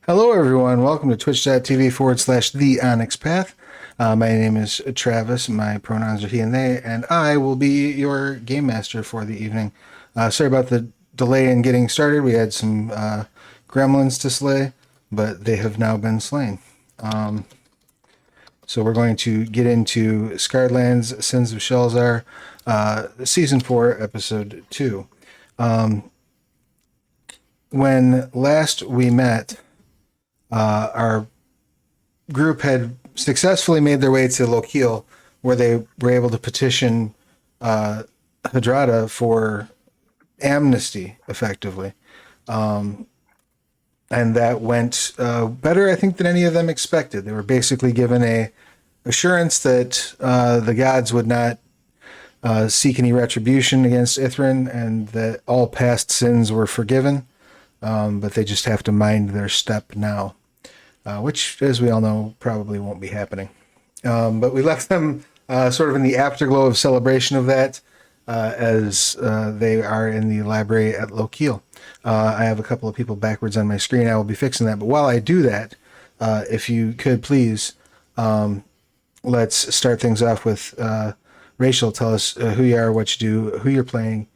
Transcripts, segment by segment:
Hello, everyone. Welcome to twitch.tv/the Onyx Path. My name is Travis. My pronouns are he and they, and I will be your game master for the evening. Sorry about the delay in getting started. We had some gremlins to slay, but they have now been slain. So we're going to get into Scarred Lands, Sins of Shelzar, Season 4, Episode 2. When last we met, our group had successfully made their way to Lokiel, where they were able to petition Hadrada for amnesty, effectively. And that went better, I think, than any of them expected. They were basically given a assurance that the gods would not seek any retribution against Ithrin, and that all past sins were forgiven, but they just have to mind their step now. Which, as we all know, probably won't be happening. But we left them sort of in the afterglow of celebration of that, as they are in the library at Lokiel. I have a couple of people backwards on my screen. I will be fixing that. But while I do that, if you could please, let's start things off with Rachel. Tell us who you are, what you do, who you're playing,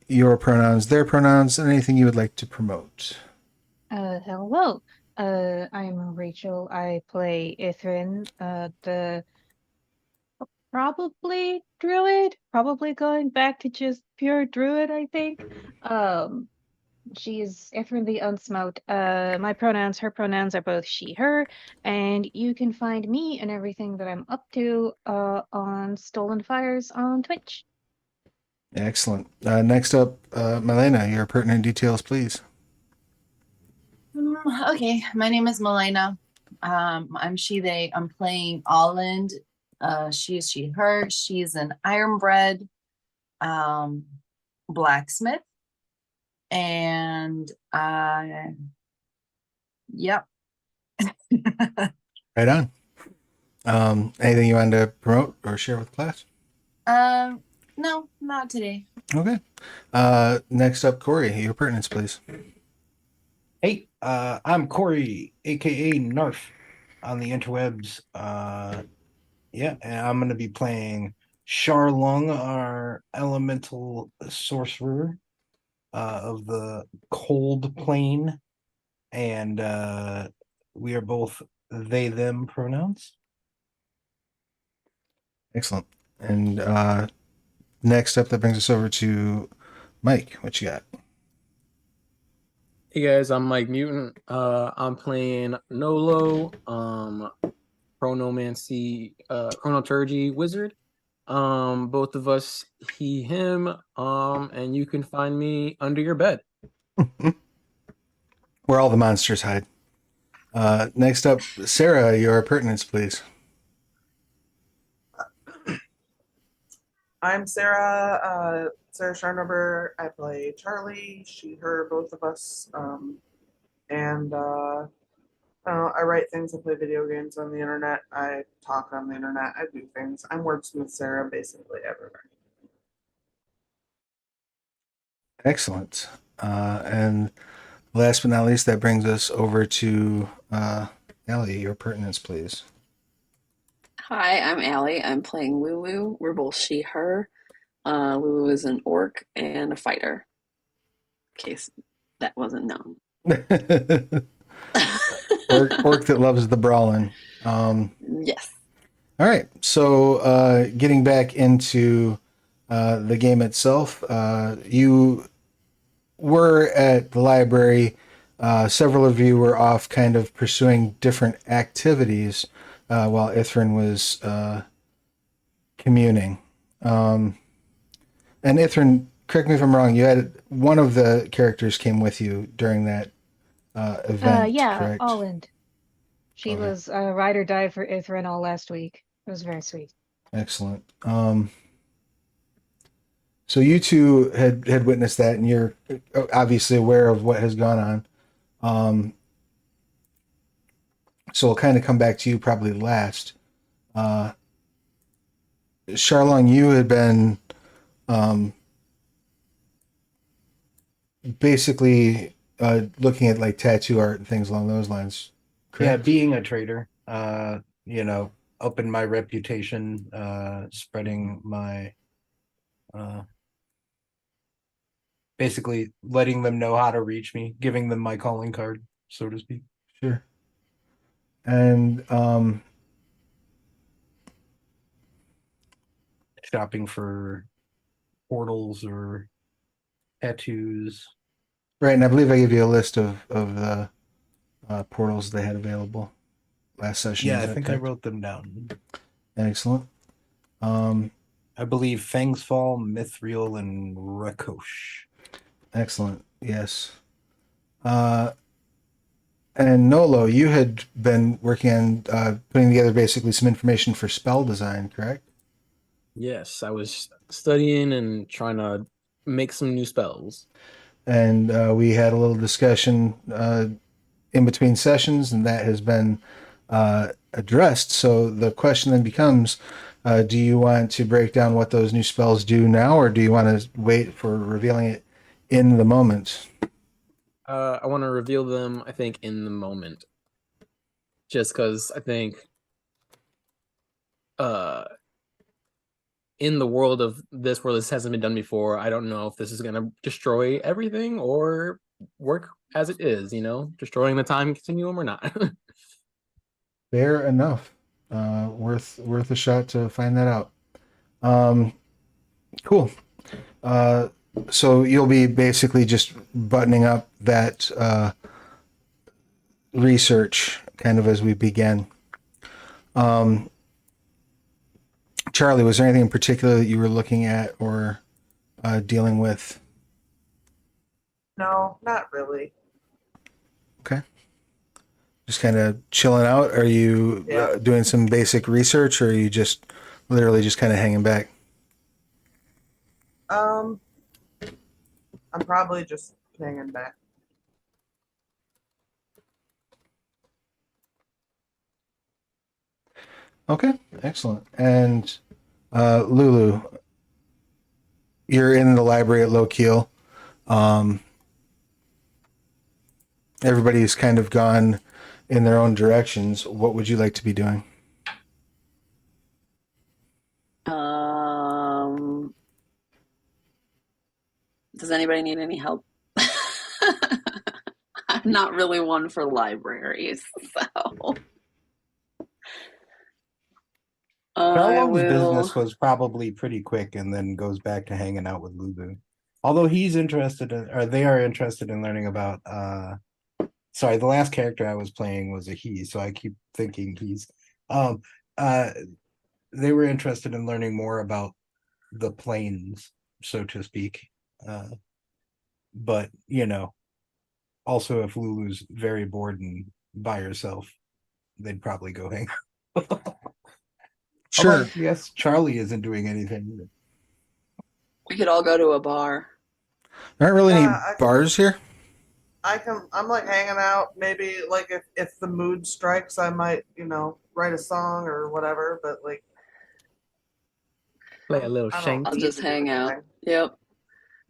your pronouns, their pronouns, and anything you would like to promote. Hello. I'm Rachel. I play Ithrin, the probably druid, probably going back to just pure druid, I think. Um, she's Ithrin the Unsmote. My pronouns, her pronouns are both she, her, and you can find me and everything that I'm up to on Stolen Fires on Twitch. Excellent. Next up, Milena, your pertinent details, please. Okay, my name is Milena. I'm she, they. I'm playing Alland. She is she, her. She's an ironbred blacksmith. And yep. Right on. Anything you wanted to promote or share with class? No, not today. Okay. Next up, Corey, your pertinence, please. Hey, I'm Corey, aka Narf, on the interwebs. Yeah, and I'm gonna be playing Charlung, our elemental sorcerer of the cold plane, and we are both they them pronouns. Excellent. And next up, that brings us over to Mike. What you got? Hey guys, I'm Mike Mutant. I'm playing Nolo, Chronomancy, Chronoturgy Wizard. Both of us, he, him, and you can find me under your bed. Where all the monsters hide. Next up, Sarah, your pertinence, please. I'm Sarah, Sarah Sharnover. I play Charlie, she, her, both of us. I write things, I play video games on the internet, I talk on the internet, I do things. I'm Wordsmith Sarah basically everywhere. Excellent. And last but not least, that brings us over to Ellie, your pertinence, please. Hi, I'm Allie. I'm playing Lulu. We're both she, her. Lulu is an orc and a fighter, in case that wasn't known. orc that loves the brawling. Yes. All right. So getting back into the game itself, you were at the library. Several of you were off kind of pursuing different activities while Ithrin was communing. And Ithrin, correct me if I'm wrong, you had one of the characters came with you during that event, Yeah, correct? Alland. She Okay. was ride or die for Ithrin all last week. It was very sweet. Excellent. So you two had witnessed that, and you're obviously aware of what has gone on. So we'll kind of come back to you probably last. Charlong, you had been basically looking at like tattoo art and things along those lines. Yeah, Correct? being a trader, opened my reputation, spreading my, basically letting them know how to reach me, giving them my calling card, so to speak. Sure. And Shopping for portals or tattoos. right, and I believe I gave you a list of the portals they had available last session. Yeah, Is I that think I correct? wrote them down. Excellent. I believe Fangsfall, Mithril, and Rakosh. Excellent. Yes. And Nolo, you had been working on putting together basically some information for spell design, correct? Yes, I was studying and trying to make some new spells. And we had a little discussion in between sessions, and that has been addressed. So the question then becomes, do you want to break down what those new spells do now, or do you want to wait for revealing it in the moment? I want to reveal them, I think, in the moment. Just because I think in the world of this, where this hasn't been done before, I don't know if this is going to destroy everything or work as it is, destroying the time continuum or not. Fair enough. Worth a shot to find that out. Cool. So you'll be basically just buttoning up that research kind of as we begin. Charlie, was there anything in particular that you were looking at or dealing with? No, not really. Okay. Just kind of chilling out. Are you Yeah. doing some basic research, or are you just literally just kind of hanging back? I'm probably just hanging back. Okay, excellent. And Lulu, you're in the library at Low Keel. Everybody's kind of gone in their own directions. What would you like to be doing? Does anybody need any help? I'm not really one for libraries, so I Charlong's will. business was probably pretty quick and then goes back to hanging out with Lulu. Although he's interested in, or they are interested in learning about, sorry, the last character I was playing was a he, so I keep thinking he's, um, uh, they were interested in learning more about the planes, so to speak. But, also if Lulu's very bored and by herself, they'd probably go hang out. Sure. Yes, Charlie isn't doing anything either. We could all go to a bar. There aren't really any I- bars here. I'm like hanging out. Maybe like if the mood strikes, I might, write a song or whatever, but like Play a little I don't shank. I'll need just to do hang out. anything. Yep.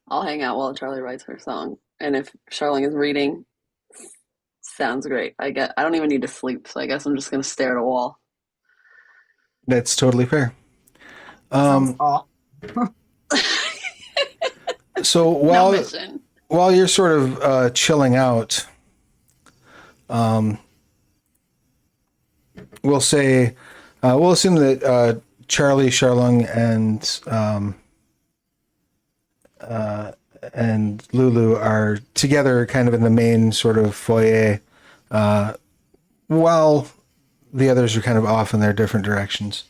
I'll hang out while Charlie writes her song. And if Charlene is reading, sounds great. I don't even need to sleep, so I guess I'm just gonna stare at a wall. That's totally fair. Sounds aw. So No mission. while you're sort of chilling out, we'll say we'll assume that Charlie, Charlung, and Lulu are together, kind of in the main sort of foyer, while the others are kind of off in their different directions.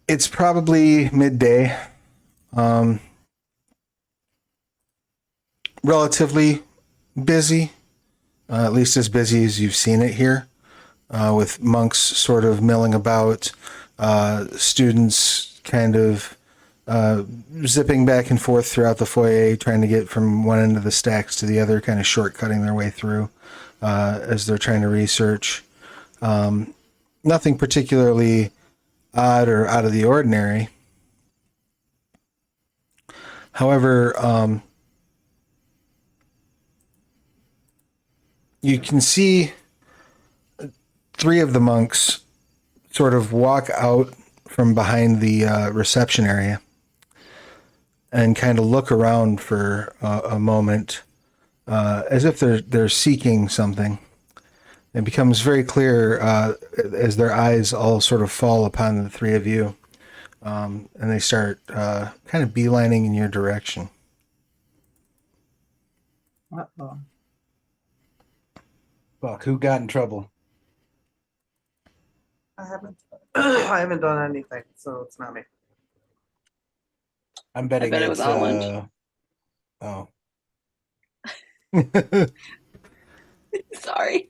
It's probably midday. Relatively busy, at least as busy as you've seen it here, with monks sort of milling about, students kind of zipping back and forth throughout the foyer, trying to get from one end of the stacks to the other, kind of shortcutting their way through as they're trying to research. Nothing particularly odd or out of the ordinary. However, you can see 3 of the monks sort of walk out from behind the reception area and kind of look around for a moment, as if they're seeking something. It becomes very clear as their eyes all sort of fall upon the 3 of you, and they start kind of beelining in your direction. Uh-oh. Fuck, who got in trouble? I haven't. I haven't done anything, so it's not me. I'm betting bet it it's was Alland. oh. Sorry.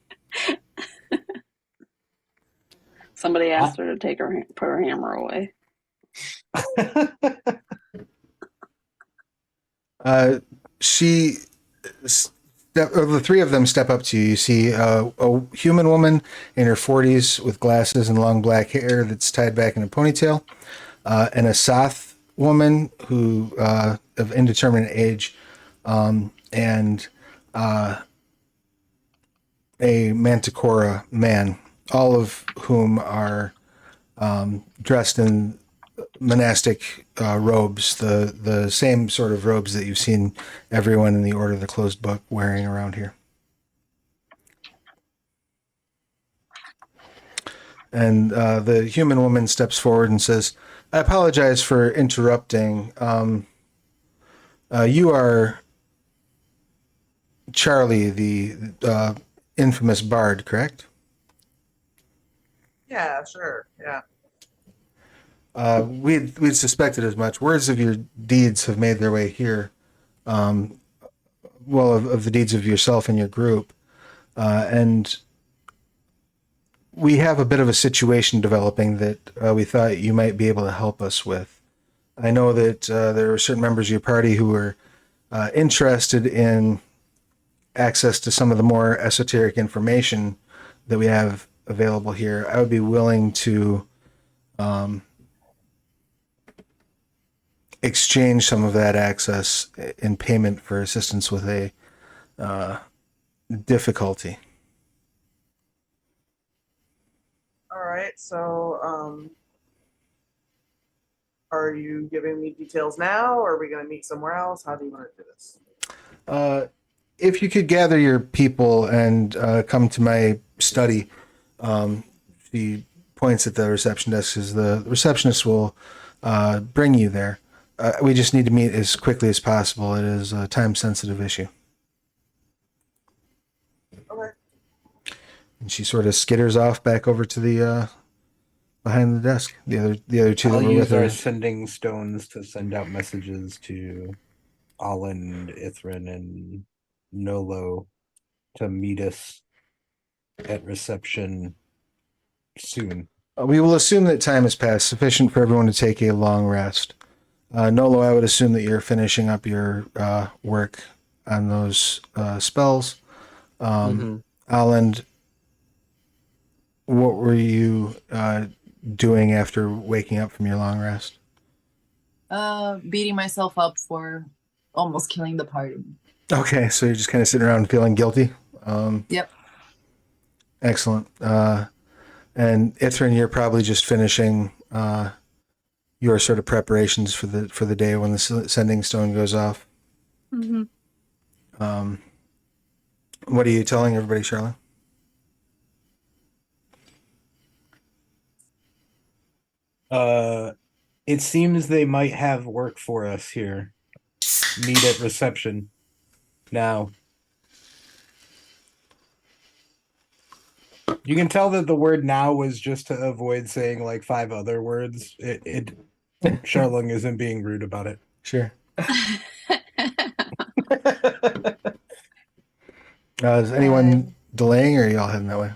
Somebody asked her to take her put her hammer away. She, the 3 of them step up to you. You see a human woman in her 40s with glasses and long black hair that's tied back in a ponytail, and a Soth woman who of indeterminate age, and a Manticora man, all of whom are dressed in monastic robes, the same sort of robes that you've seen everyone in the Order of the Closed Book wearing around here. And the human woman steps forward and says, "I apologize for interrupting. You are Charlie, the infamous bard, correct?" Yeah, sure. Yeah. We'd suspected as much. Words of your deeds have made their way here. Well, of the deeds of yourself and your group. And we have a bit of a situation developing that we thought you might be able to help us with. I know that there are certain members of your party who are interested in access to some of the more esoteric information that we have available here. I would be willing to exchange some of that access in payment for assistance with a difficulty. All right. So, are you giving me details now, or are we going to meet somewhere else? How do you want to do this? If you could gather your people and come to my study, she points at the reception desk, as the receptionist will bring you there. We just need to meet as quickly as possible. It is a time-sensitive issue. Okay. And she sort of skitters off back over to the behind the desk. The other 2 I'll that were use with our her. sending stones to send out messages to Alland, Ithrin, and Nolo to meet us at reception soon. We will assume that time has passed, sufficient for everyone to take a long rest. Nolo, I would assume that you're finishing up your work on those spells. Alland, what were you doing after waking up from your long rest? Beating myself up for almost killing the party. Okay, so you're just kind of sitting around feeling guilty. Yep. Excellent. And Ithrin, you're probably just finishing your sort of preparations for the day when the sending stone goes off. Mm-hmm. What are you telling everybody, Charlotte? It seems they might have work for us here. Meet at reception now. You can tell that the word "now" was just to avoid saying like 5 other words. Charlung isn't being rude about it. Sure. Is anyone delaying, or are y'all heading that way?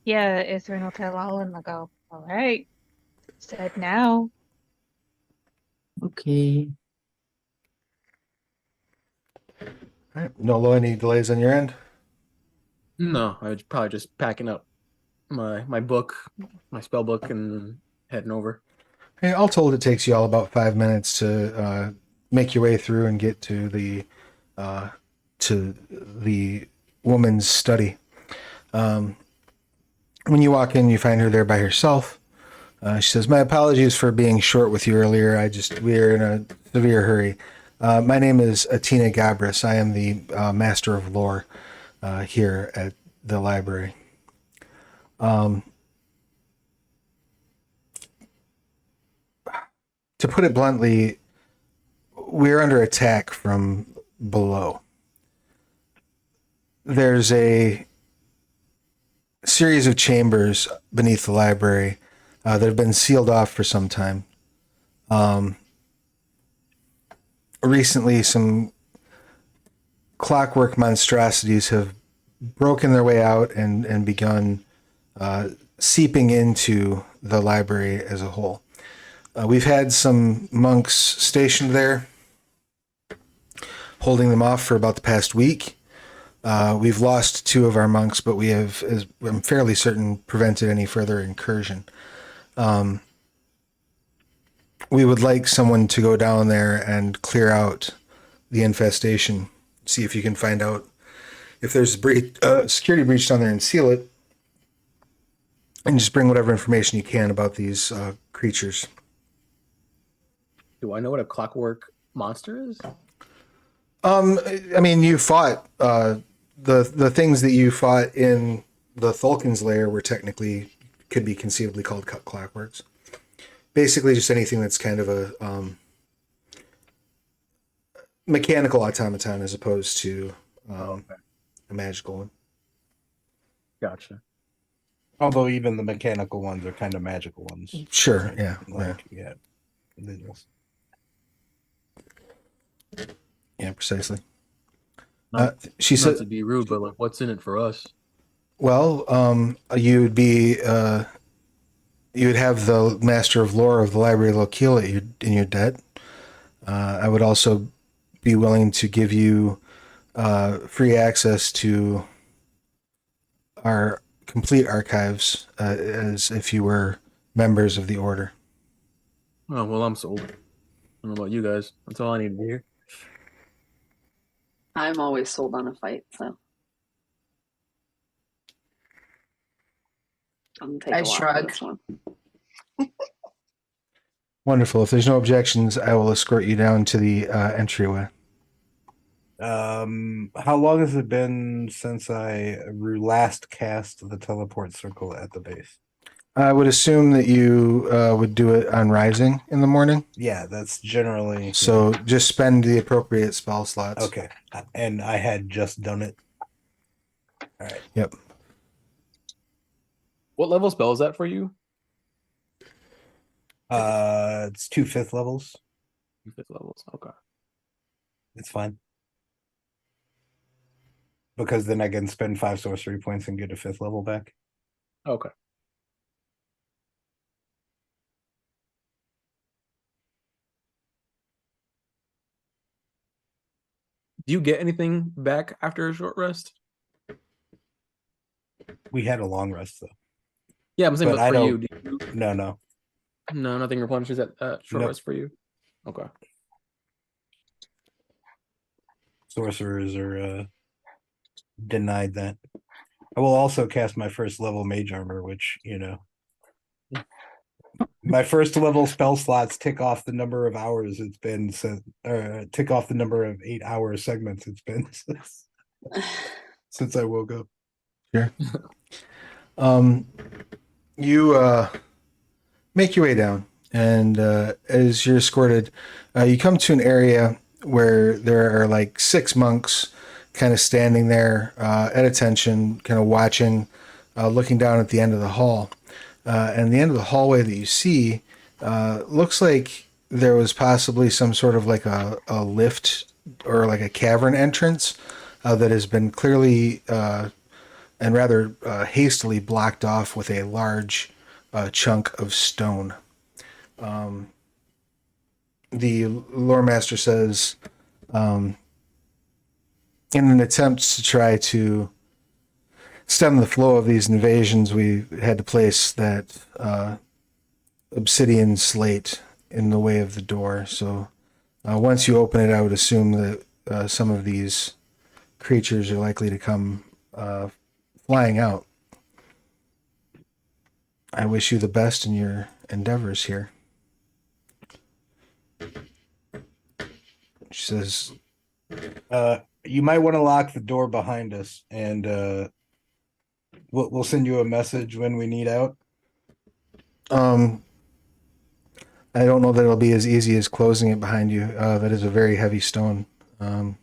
Yeah, Ithrin will tell Allen to go, all right, said now. Okay. All right. Nolo, any delays on your end? No, I was probably just packing up my book, my spell book, and heading over. Hey, all told, it takes you all about 5 minutes to make your way through and get to the woman's study. When you walk in, you find her there by herself. She says, "My apologies for being short with you earlier. We are in a severe hurry. My name is Atina Gabris. I am the Master of Lore here at the library." To put it bluntly, we're under attack from below. There's a series of chambers beneath the library that have been sealed off for some time. Recently, some clockwork monstrosities have broken their way out and begun seeping into the library as a whole. We've had some monks stationed there, holding them off for about the past week. We've lost 2 of our monks, but we have, as I'm fairly certain, prevented any further incursion. We would like someone to go down there and clear out the infestation. See if you can find out if there's a security breach down there and seal it. And just bring whatever information you can about these creatures. Do I know what a clockwork monster is? I mean, you fought the things that you fought in the Thulkin's lair were technically could be conceivably called clockworks. Basically, just anything that's kind of a mechanical automaton as opposed to a magical one. Gotcha. Although even the mechanical ones are kind of magical ones. Sure, yeah. Like, yeah. They just- Yeah, precisely. She She not said, to be rude, but like, what's in it for us? well, you would be, you would have the Master of Lore of the Library of Lokil in your debt. I would also be willing to give you free access to our complete archives as if you were members of the Order. Oh well, I'm sold. I don't know about you guys. That's all I need to hear. I'm always sold on a fight, so I'm gonna take I a walk for shrug. this one. Wonderful. If there's no objections, I will escort you down to the entryway. How long has it been since I last cast the teleport circle at the base? I would assume that you would do it on rising in the morning. Yeah, that's generally So just spend the appropriate spell slots. okay. And I had just done it. All right. Yep. What level spell is that for you? It's 2 5th levels. 5th levels. Okay. It's fine. Because then I can spend 5 sorcery points and get a 5th level back. Okay. Do you get anything back after a short rest? We had a long rest though. Yeah, I'm saying, But but I for you, don't- do you, No. no, nothing replenishes at short Nope. rest for you. Okay. Sorcerers are denied that. I will also cast my first level mage armor, which, my first level spell slots tick off the number of hours it's been tick off the number of 8-hour segments it's been since I woke up. Sure. You make your way down, and as you're escorted, you come to an area where there are like 6 monks kind of standing there at attention, kind of watching, looking down at the end of the hall. And the end of the hallway that you see looks like there was possibly some sort of like a lift or like a cavern entrance that has been clearly and rather hastily blocked off with a large chunk of stone. The lore master says, in an attempt to try to stem the flow of these invasions, we had to place that obsidian slate in the way of the door. So Once you open it, I would assume that some of these creatures are likely to come flying out. I wish you the best in your endeavors here. She says, You might want to lock the door behind us, and we'll send you a message when we need out. I don't know that it'll be as easy as closing it behind you. That is a very heavy stone. I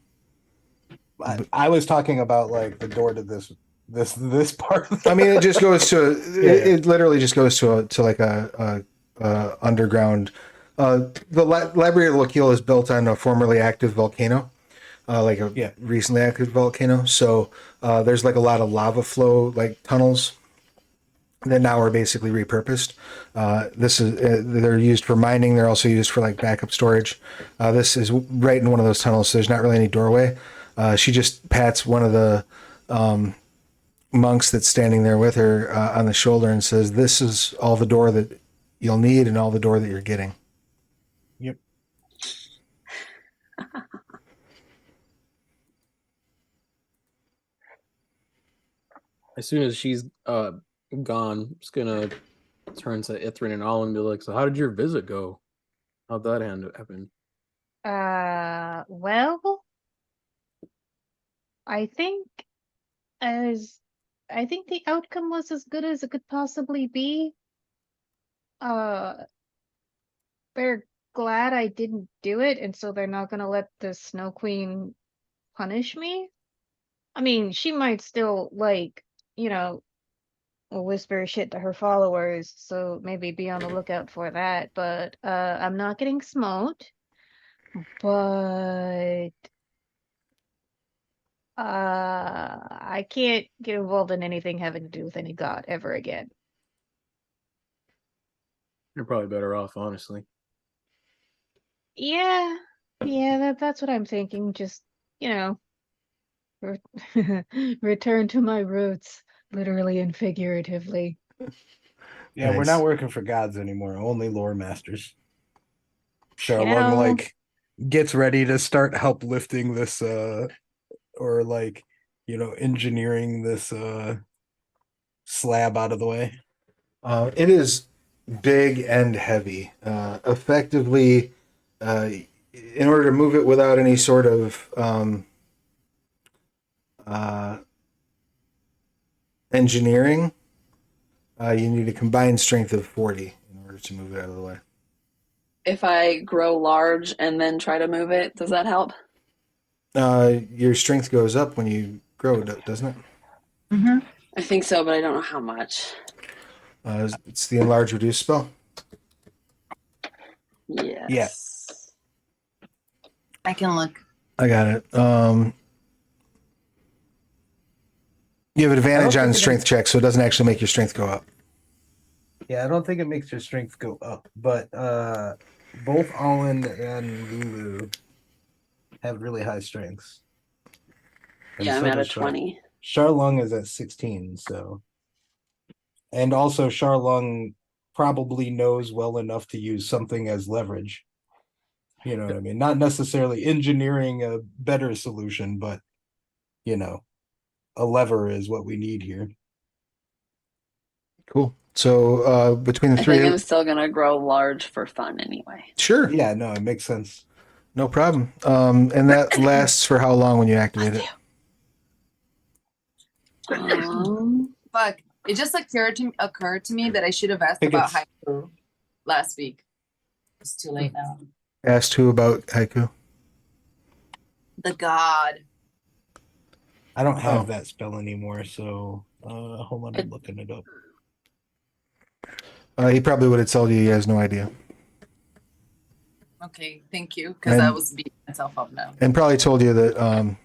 was talking about like the door to this part. I mean, it just goes to Yeah. it literally just goes to like a underground. The Library of Lokiel is built on a formerly active volcano, like a recently active volcano. So there's like a lot of lava flow like tunnels that now are basically repurposed. This is they're used for mining. They're also used for like backup storage. This is right in one of those tunnels. So there's not really any doorway. She just pats one of the monks that's standing there with her on the shoulder and says, "This is all the door that you'll need and all the door that you're getting." Yep. As soon as she's gone, I'm just gonna turn to Ithrin and all and be like, "So how did your visit go? How'd that happen?" Well, I think as I think the outcome was as good as it could possibly be. Uh, they're glad I didn't do it, and so they're not gonna let the Snow Queen punish me. I mean, she might still like, you know, whisper shit to her followers, so maybe be on the lookout for that. But I'm not getting smote. But I can't get involved in anything having to do with any god ever again. You're probably better off, honestly. Yeah, that's what I'm thinking. Just, you know, return to my roots, literally and figuratively. Yeah, we're Nice. not working for gods anymore. Only lore masters. Charlung know- like gets ready to start help lifting this or like engineering this slab out of the way. It is big and heavy. Effectively, in order to move it without any sort of engineering, you need a combined strength of 40 in order to move it out of the way. If I grow large and then try to move it, does that help? Your strength goes up when you grow, doesn't it? Mm-hmm. I think so, but I don't know how much. It's the enlarge reduce spell. Yes. I can look. I got it. You have an advantage think on it strength checks, so it doesn't actually make your strength go up. Yeah, I don't think it makes your strength go up, but both Allen and Lulu have really high strengths. And Yeah, I'm so at a does 20. Charlung is at 16, so. And also Charlung probably knows well enough to use something as leverage. You know what I mean? Not necessarily engineering a better solution, but a lever is what we need here. Cool. So between the I three, think I'm still gonna grow large for fun anyway. sure, Yeah, no, it makes sense. no problem. And that lasts for how long when you activate it? Fuck. It just occurred to me that I should have asked Think about it's- haiku last week. It's too late now. Asked who about haiku? The god. I don't have Oh. that spell anymore, so hold on, I'm looking it up. He probably would have told you he has no idea, Okay, thank you. Because I And- was beating myself up now. and probably told you that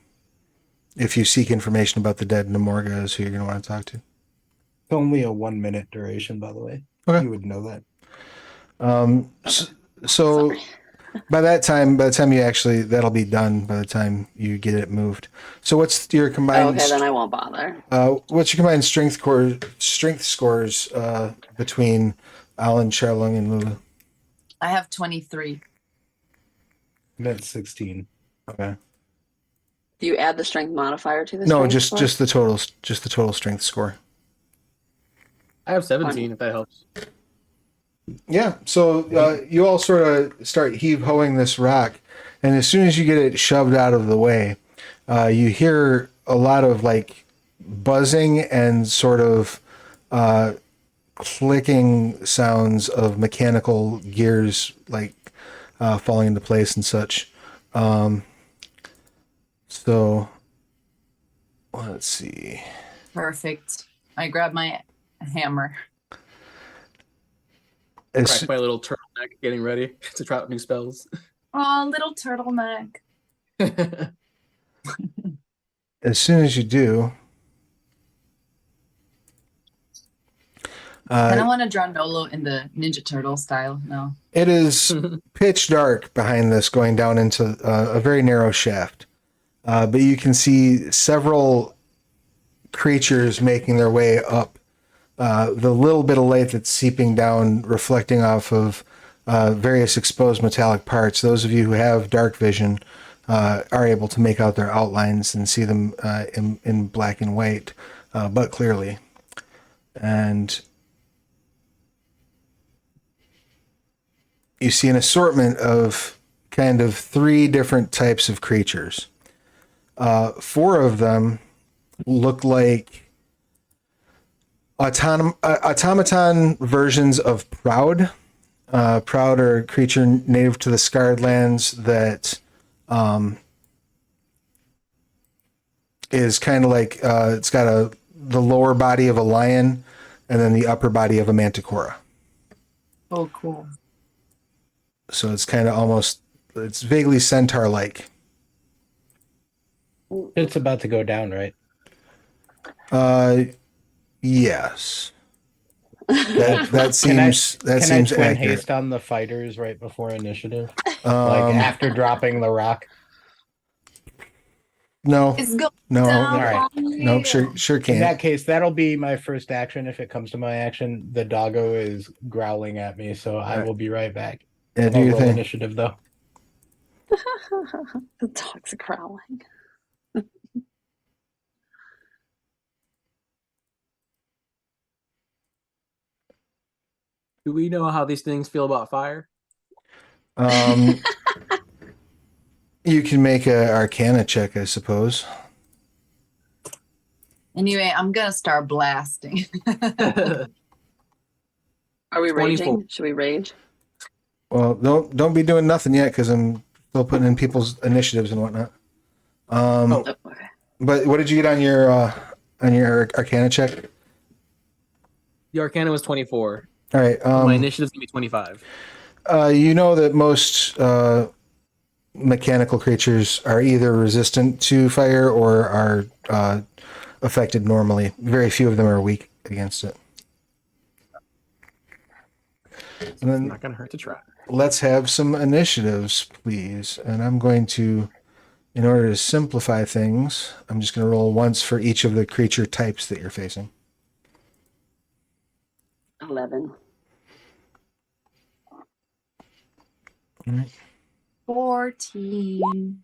if you seek information about the dead, Namorga is who you're going to want to talk to. It's only a 1 minute duration, by the way. Okay. You would know that. So Sorry. by the time you actually, that'll be done by the time you get it moved. So what's your combined? Okay, then I won't bother. What's your combined strength scores between Alan, Charlung, and Lulu? I have 23. I'm at 16. Okay. Do you add the strength modifier to the No, strength just score? just the total strength score. I have 17 if that helps. Yeah. So you all sort of start heave-hoeing this rock, and as soon as you get it shoved out of the way, you hear a lot of like buzzing and sort of clicking sounds of mechanical gears like falling into place and such. So let's see. Perfect. I grab my hammer. As, Crack my little turtleneck getting ready to try out new spells. Oh, little turtleneck. as soon as you do, And I want to draw Nolo in the Ninja Turtle style. No. it is pitch dark behind this, going down into a very narrow shaft. But you can see several creatures making their way up. The little bit of light that's seeping down, reflecting off of various exposed metallic parts. Those of you who have dark vision are able to make out their outlines and see them in black and white, but clearly. And you see an assortment of kind of 3 different types of creatures. 4 of them look like automaton versions of Proud. Proud are a creature native to the Scarred Lands that is kind of like it's got the lower body of a lion and then the upper body of a manticora. Oh, cool. So it's kind of it's vaguely centaur-like. It's about to go down, right? Yes. That seems Can I seems twin accurate. haste on the fighters right before initiative? Like Um, after dropping the rock? no, It's going no, down. all right. on no, you. sure In can't. that case, that'll be my first action. If it comes to my action, the doggo is growling at me, so I Alright. will be right back. Yeah, do I'll your roll thing. initiative though. The dog's growling. Do we know how these things feel about fire? You can make a Arcana check, I suppose. Anyway, I'm gonna start blasting. Are we 24. raging? Should we rage? Well, don't be doing nothing yet because I'm still putting in people's initiatives and whatnot. Oh, okay. But what did you get on your Arcana check? The Arcana was 24. All right. My initiative's gonna be 25. You know that most mechanical creatures are either resistant to fire or are affected normally. Very few of them are weak against it. And then Not gonna hurt to try. let's have some initiatives, please. And I'm going to, in order to simplify things, I'm just going to roll once for each of the creature types that you're facing. 11. 14.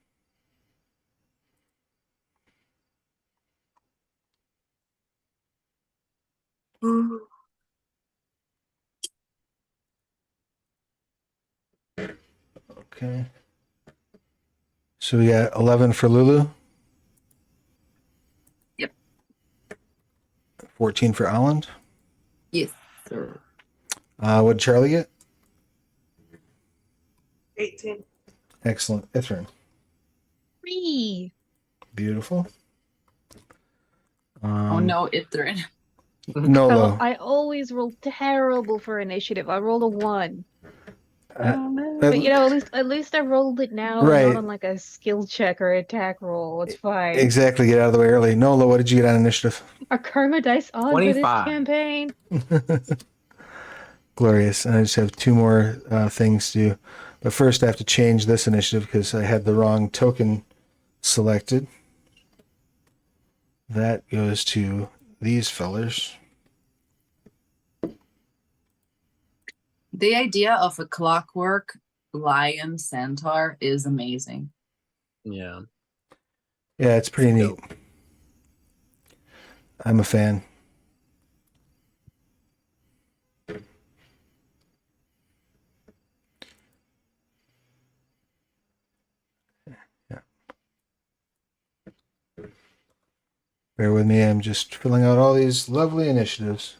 Ooh. Okay. So we got 11 for Lulu. Yep. 14 for Alland. Yes. Sir. What did Charlie get? 18. Excellent. Ithrin. 3. Beautiful. Oh no, Ithrin. Nolo. I always roll terrible for initiative. I rolled a 1. Oh, no. But you know, at least I rolled it now, and Right. not on like a skill check or attack roll. It's fine. Exactly. Get out of the way early. Nolo, what did you get on initiative? Our karma dice on for this 25. campaign. Glorious. And I just have 2 more things to do. But first I have to change this initiative because I had the wrong token selected. That goes to these fellers. The idea of a clockwork lion centaur is amazing. Yeah. Yeah, it's pretty neat. Dope. I'm a fan. Yeah. Bear with me. I'm just filling out all these lovely initiatives.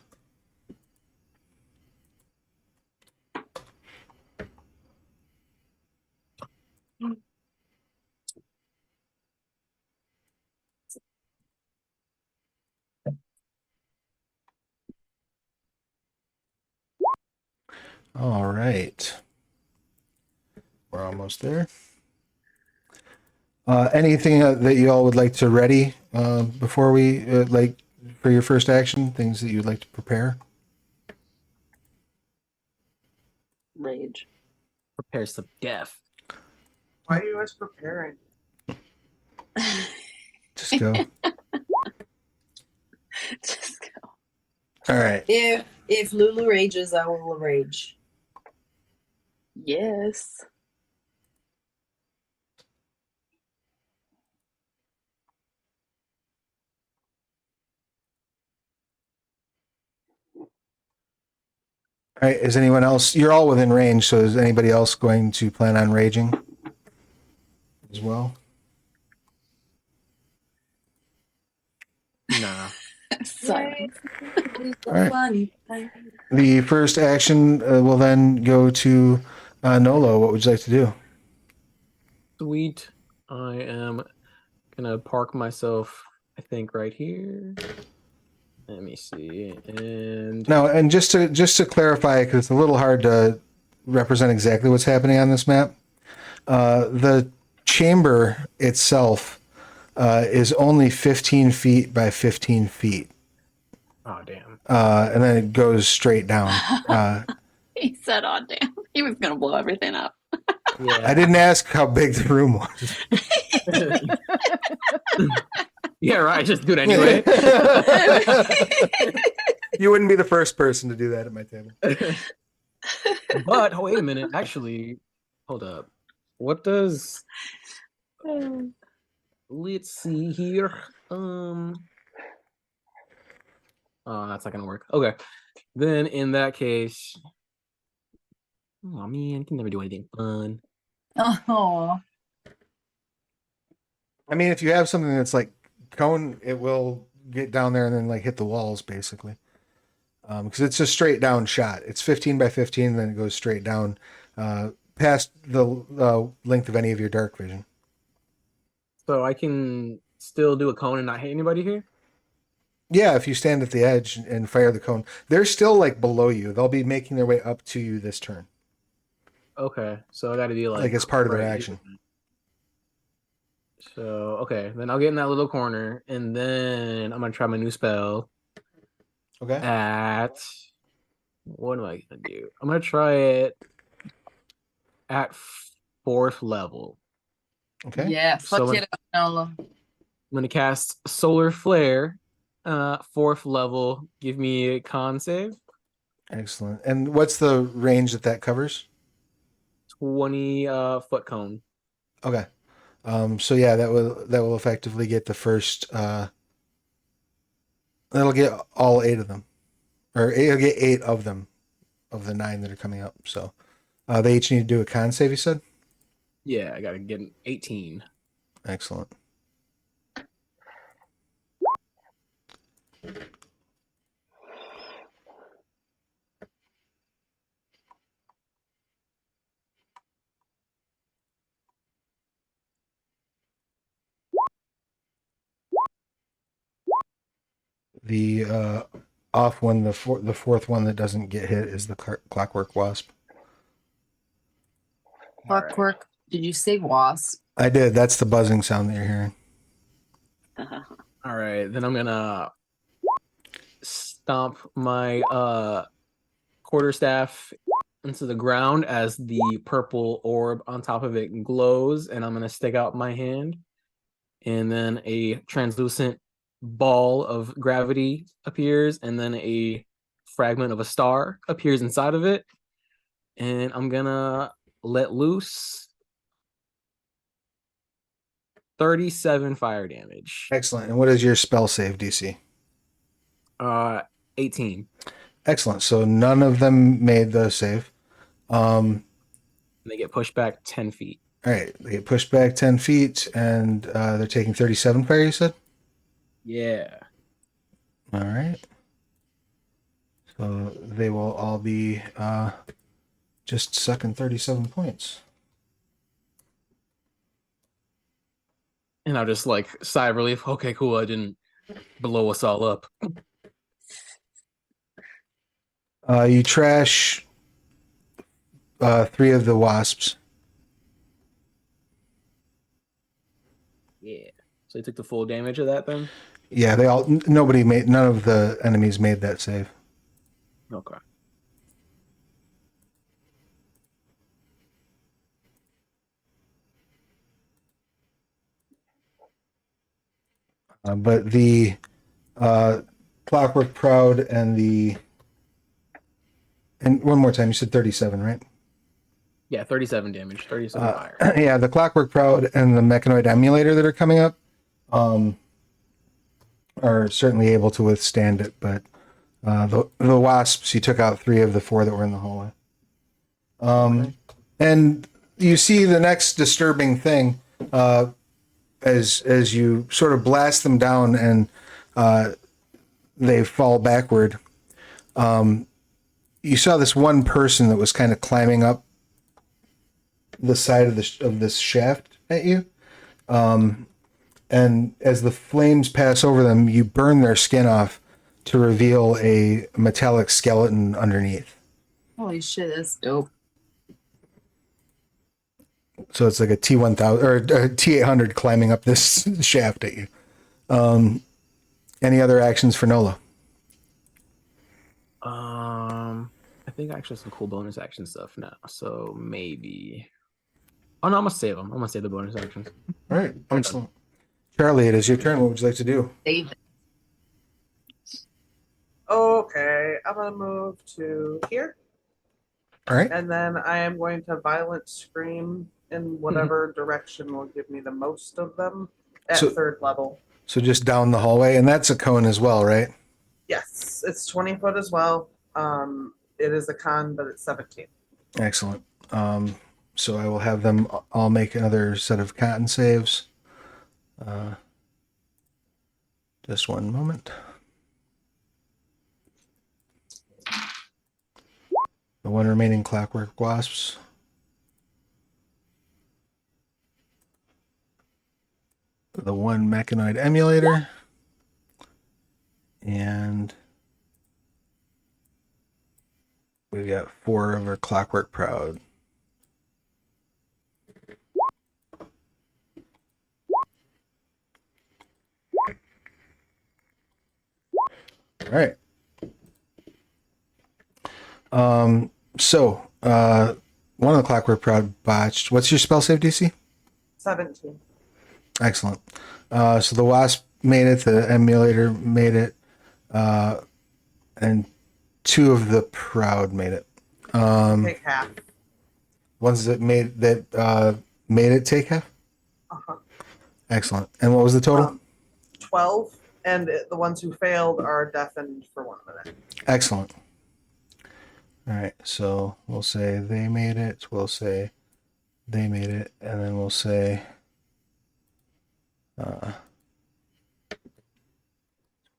All right. We're almost there. Anything that you all would like to ready before we like for your first action? Things that you'd like to prepare? Rage. Prepare some death. Why are you guys preparing? Just go. Just go. All right. If Lulu rages, I will rage. Yes. All right. Is anyone else? You're all within range, so is anybody else going to plan on raging as well? Nah. Silence. All right. The first action will then go to Nolo. What would you like to do? Sweet. I am gonna park myself, I think, right here. Let me see. And Now, and just to clarify, because it's a little hard to represent exactly what's happening on this map, the chamber itself is only 15 feet by 15 feet, oh damn. and then it goes straight down. He said, "Oh damn!" He was gonna blow everything up. Yeah. I didn't ask how big the room was. Yeah, right. Just do it anyway. You wouldn't be the first person to do that at my table. But oh, wait a minute. Actually, hold up. What does? Let's see here. Oh, that's not gonna work. Okay. Then in that case, oh man, I can never do anything fun. Oh, I mean, if you have something that's like cone, it will get down there and then like hit the walls basically. Because it's a straight down shot. It's 15 by 15, then it goes straight down past the length of any of your dark vision. So I can still do a cone and not hit anybody here. Yeah, if you stand at the edge and fire the cone, they're still like below you. They'll be making their way up to you this turn. Okay, so I got to be Like as part of their right action. here. So okay, then I'll get in that little corner, and then I'm gonna try my new spell Okay. at. What am I gonna do? I'm gonna try it at 4th level. Okay. yeah. So Fuck it up, Nola. I'm gonna cast Solar Flare, 4th level. Give me a con save. Excellent. And what's the range that covers? 20 foot cone. Okay. So yeah, that will effectively get the first. That'll get all 8 of them, or it'll get 8 of them, of the 9 that are coming up. So they each need to do a con save. You said. Yeah, I gotta get an 18. Excellent. The off one, the fourth one that doesn't get hit is the clockwork wasp. Clockwork. Did you say wasp? I did. That's the buzzing sound that you're hearing. All right, then I'm gonna stomp my quarterstaff into the ground as the purple orb on top of it glows, and I'm gonna stick out my hand, and then a translucent ball of gravity appears, and then a fragment of a star appears inside of it, and I'm gonna let loose 37 fire damage. Excellent. And what is your spell save DC? 18. Excellent. So none of them made the save. And they get pushed back 10 feet. All right. They get pushed back 10 feet and they're taking 37 fire, you said? Yeah. All right. So they will all be just sucking 37 points. And I'll just like sigh of relief. Okay, cool. I didn't blow us all up. You trash 3 of the wasps. Yeah. So you took the full damage of that then? Yeah, none of the enemies made that save. Okay. But the Clockwork Proud and one more time, you said 37, right? Yeah, 37 damage, 37 fire. Yeah, the Clockwork Proud and the Mechanoid Emulator that are coming up are certainly able to withstand it, but the wasps, you took out 3 of the 4 that were in the hallway. Okay. And you see the next disturbing thing as you sort of blast them down and they fall backward. You saw this one person that was kind of climbing up the side of this shaft at you. And as the flames pass over them, you burn their skin off to reveal a metallic skeleton underneath. Holy shit, that's dope. So it's like a T-1000 or a T-800 climbing up this shaft at you. Any other actions for Nola? I think actually some cool bonus action stuff now. So maybe. Oh no, I'm gonna save them. I'm gonna save the bonus actions. All right, excellent. Charlie, it is your turn. What would you like to do? Save it. Okay, I'm gonna move to here, All right. and then I am going to violent scream in whatever direction will give me the most of them at So- 3rd level. So just down the hallway, and that's a cone as well, right? Yes, it's 20 foot as well. It is a con, but it's 17. Excellent. So I will have them all make another set of cotton saves. Just one moment. The 1 remaining Clockwork Wasps. The 1 Mechanoid Emulator. And we've got 4 of our Clockwork Proud. All right. So one of the Clockwork Proud botched. What's your spell save DC? 17. Excellent. So the Wasp made it, the Emulator made it, and 2 of the Proud made it. Take half. Ones that made it take half? Uh-huh. Excellent. And what was the total? 12, and the ones who failed are deafened for 1 minute. Excellent. All right, so we'll say they made it, we'll say they made it, and then we'll say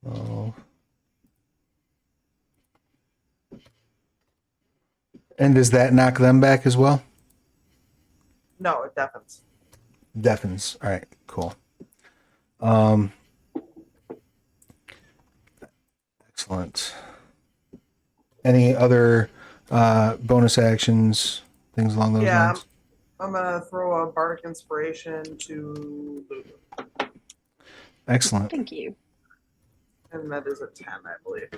oh. And does that knock them back as well? No, it deafens. Deafens. All right, cool. Excellent. Any other bonus actions, things along those Yeah, lines? I'm gonna throw a bardic inspiration to Lulu, Excellent. Thank you. and that is a 10, I believe.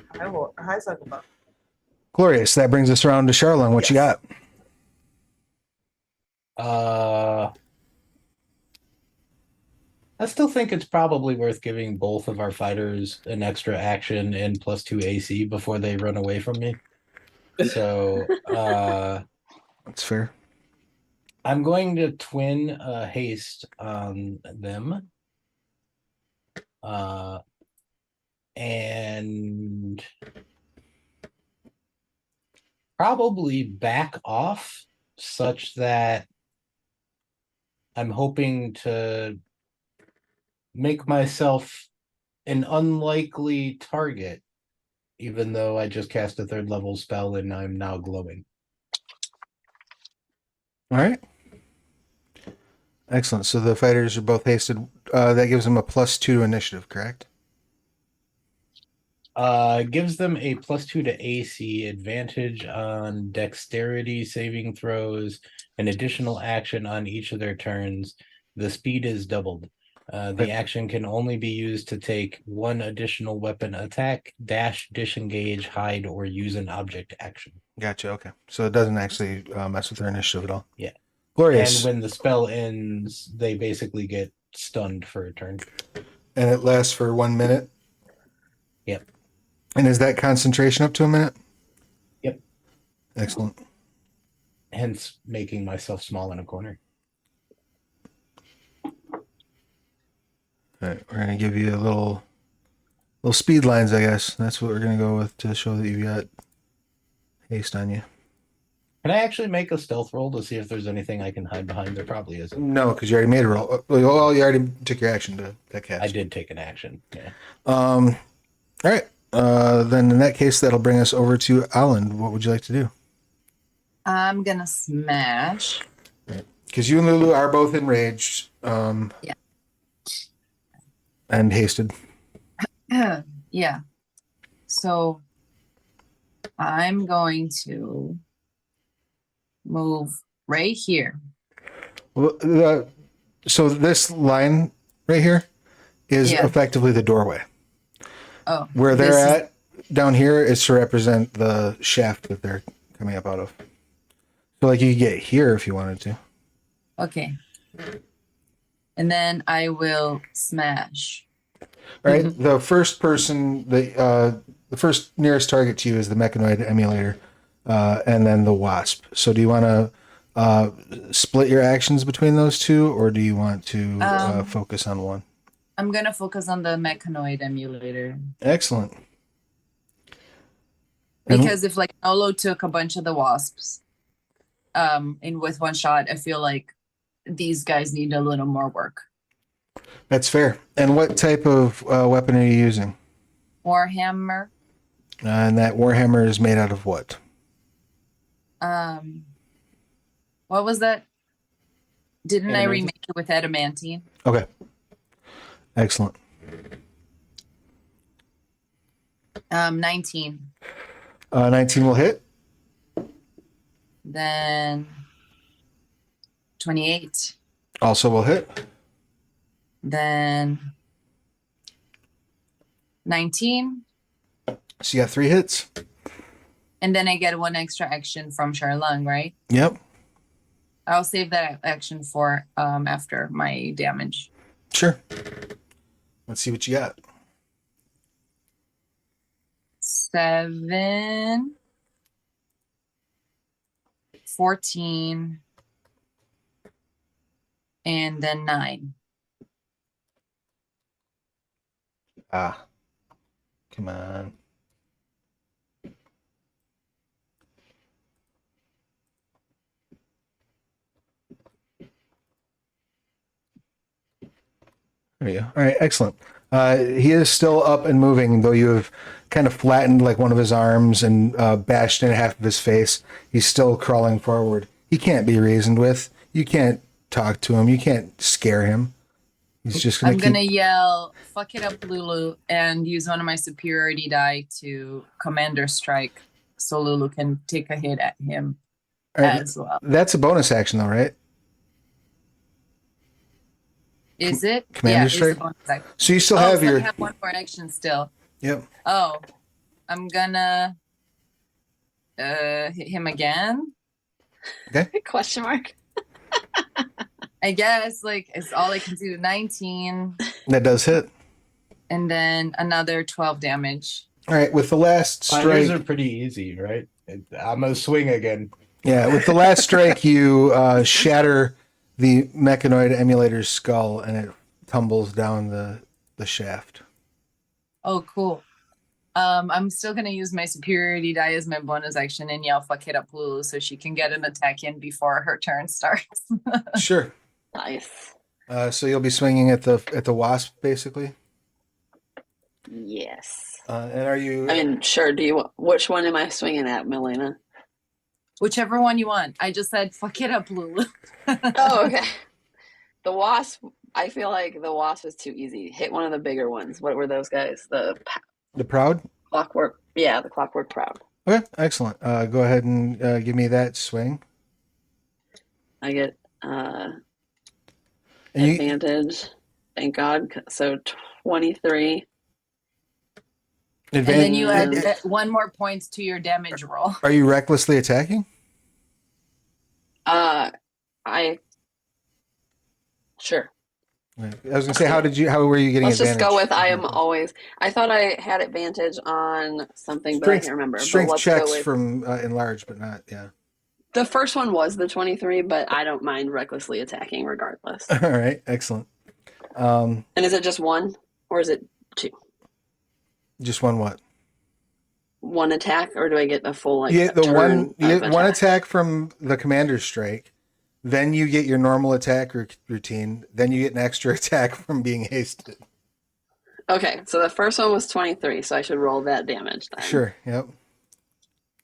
High cycle buff. Glorious. That brings us around to Charlene. What you Yes. got? I still think it's probably worth giving both of our fighters an extra action and +2 AC before they run away from me. So That's fair. I'm going to twin haste on them. And probably back off such that I'm hoping to make myself an unlikely target, even though I just cast a 3rd level spell and I'm now glowing. All right. Excellent. So the fighters are both hasted. That gives them a +2 to initiative, correct? Gives them a +2 to AC, advantage on dexterity saving throws, an additional action on each of their turns. The speed is doubled. The action can only be used to take 1 additional weapon attack, dash, disengage, hide, or use an object action. Gotcha. Okay. So it doesn't actually mess with their initiative at all. Yeah. Glorious. And when the spell ends, they basically get stunned for a turn. And it lasts for 1 minute? Yep. And is that concentration up to a minute? Yep. Excellent. Hence making myself small in a corner. All right, we're gonna give you a little speed lines, I guess. That's what we're gonna go with to show that you've got haste on you. Can I actually make a stealth roll to see if there's anything I can hide behind? There probably isn't. No, because you already made a roll. Well, you already took your action to cast. I did take an action. Yeah. All right. Then in that case, that'll bring us over to Alan. What would you like to do? I'm gonna smash. Because you and Lulu are both enraged. Yeah. And hasted. Yeah. So I'm going to move right here. Well, so this line right here is Yeah. effectively the doorway. Oh, Where they're this is- at down here is to represent the shaft that they're coming up out of. So like you could get here if you wanted to. Okay. And then I will smash. All right. The first person, the first nearest target to you is the mechanoid emulator, and then the wasp. So do you want to split your actions between those two, or do you want to focus on one? I'm gonna focus on the mechanoid emulator. Excellent. And- Because if like Nolo took a bunch of the wasps, in with one shot, I feel like these guys need a little more work. That's fair. And what type of weapon are you using? Warhammer. And that warhammer is made out of what? What was that? Didn't I Adamantine. remake it with adamantine? Okay. Excellent. 19. 19 will hit. Then 28. Also will hit. Then 19. So you got 3 hits. And then I get 1 extra action from Charlung, right? Yep. I'll save that action for after my damage. Sure. Let's see what you got. 7, 14, and then 9. Ah. Come on. There you go. All right, excellent. He is still up and moving, though you have kind of flattened like one of his arms and bashed in half of his face. He's still crawling forward. He can't be reasoned with. You can't talk to him. You can't scare him. He's just gonna I'm keep... gonna yell, "Fuck it up, Lulu," and use one of my superiority die to commander strike, so Lulu can take a hit at him All right, as well. that's a bonus action, though, right? Is it? Commander it's a strike? bonus action. So you still Oh, have so your... I have 1 more action still. Yep. Oh, I'm gonna hit him again. Question mark. I guess like it's all I can do. 19, That does hit. and then another 12 damage. All right, with the last Fighters strike... are pretty easy, right? I'm gonna swing again. Yeah, with the last strike, you shatter the mechanoid emulator's skull, and it tumbles down the shaft. Oh, cool. I'm still gonna use my superiority die as my bonus action and yell "fuck it up, Lulu," so she can get an attack in before her turn starts. Sure. Nice. So you'll be swinging at the wasp, basically. Yes. And are you? I mean, sure. Which one am I swinging at, Milena? Whichever one you want. I just said "fuck it up, Lulu." Oh, okay. The wasp. I feel like the wasp is too easy. Hit one of the bigger ones. What were those guys? The Proud? clockwork. Yeah, the clockwork proud. Okay, excellent. Go ahead and give me that swing. I get And you, advantage. Thank God. So 23. And then you add Advan- one more point to your damage roll. are you recklessly attacking? I sure. Right. I was gonna say, how were you getting Let's just advantage? go with I am always. I thought I had advantage on something, but I strength, can't remember. But strength let's go checks with from enlarge, but not the first one was the 23, but I don't mind recklessly attacking regardless. All right, excellent. And is it just one or is it two? Just one what? One attack, or do I get a full like? You turn get of one attack from the commander's strike. Then you get your normal attack routine. Then you get an extra attack from being hasted. Okay, so the first one was 23, so I should roll that damage then. Sure. Yep.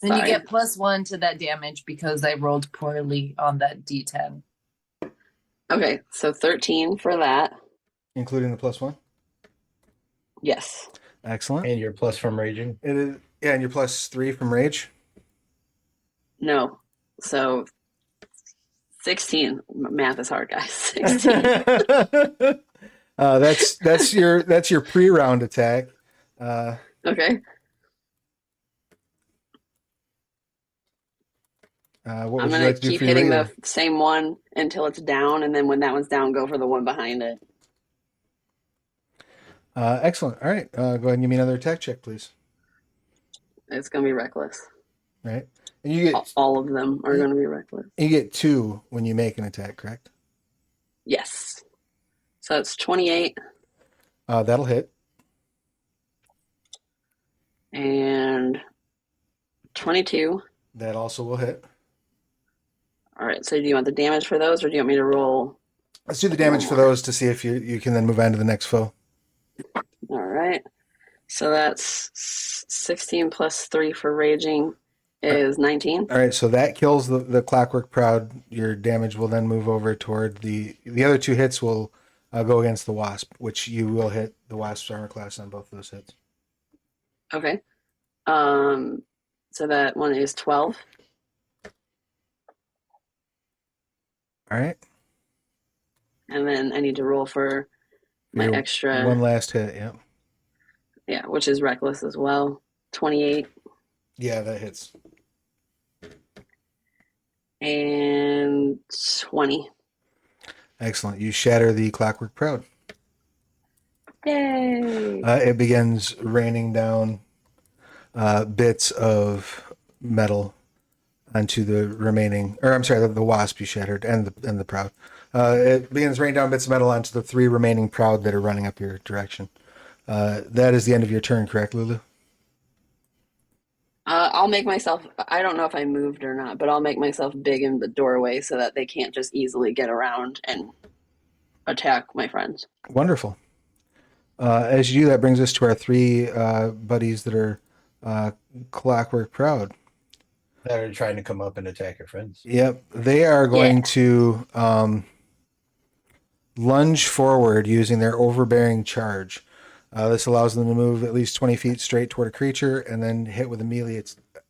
Then you Sorry. get +1 to that damage because I rolled poorly on that D10. Okay, so 13 for that. Including the +1. Yes. Excellent. And your plus from raging. It is, yeah, and your +3 from rage. No. So 16. Math is hard, guys. 16. That's your pre-round attack. Okay. What I'm would you gonna like to do keep for your hitting regular? the same one until it's down, and then when that one's down, go for the one behind it. Excellent. All right. Go ahead and give me another attack check, please. It's gonna be reckless. Right. And you get All of them are gonna be reckless. 2 when you make an attack, correct? Yes. So it's 28 That'll hit. and 22. That also will hit. All right. So do you want the damage for those, or do you want me to roll? Let's do the damage for those to see if you can then move on to the next foe. All right. So that's 16 plus 3 for raging is 19. All right, so that kills the Clockwork Proud. Your damage will then move over toward the other 2 hits will go against the Wasp, which you will hit the Wasp's armor class on both of those hits. Okay. So that one is 12. All right. And then I need to roll for my Your extra. one last hit, yeah. Yeah, which is reckless as well. 28 Yeah, that hits. and 20. Excellent. You shatter the Clockwork Proud. Yay! It begins raining down bits of metal onto the remaining, or I'm sorry, the Wasp you shattered and the Proud. It begins raining down bits of metal onto the 3 remaining Proud that are running up your direction. That is the end of your turn, correct, Lulu? I'll make myself, I don't know if I moved or not, but I'll make myself big in the doorway so that they can't just easily get around and attack my friends. Wonderful. As you do, that brings us to our 3 buddies that are Clockwork Proud. That are trying to come up and attack your friends. Yep. They are going to lunge forward using their overbearing charge. This allows them to move at least 20 feet straight toward a creature and then hit with a melee attack.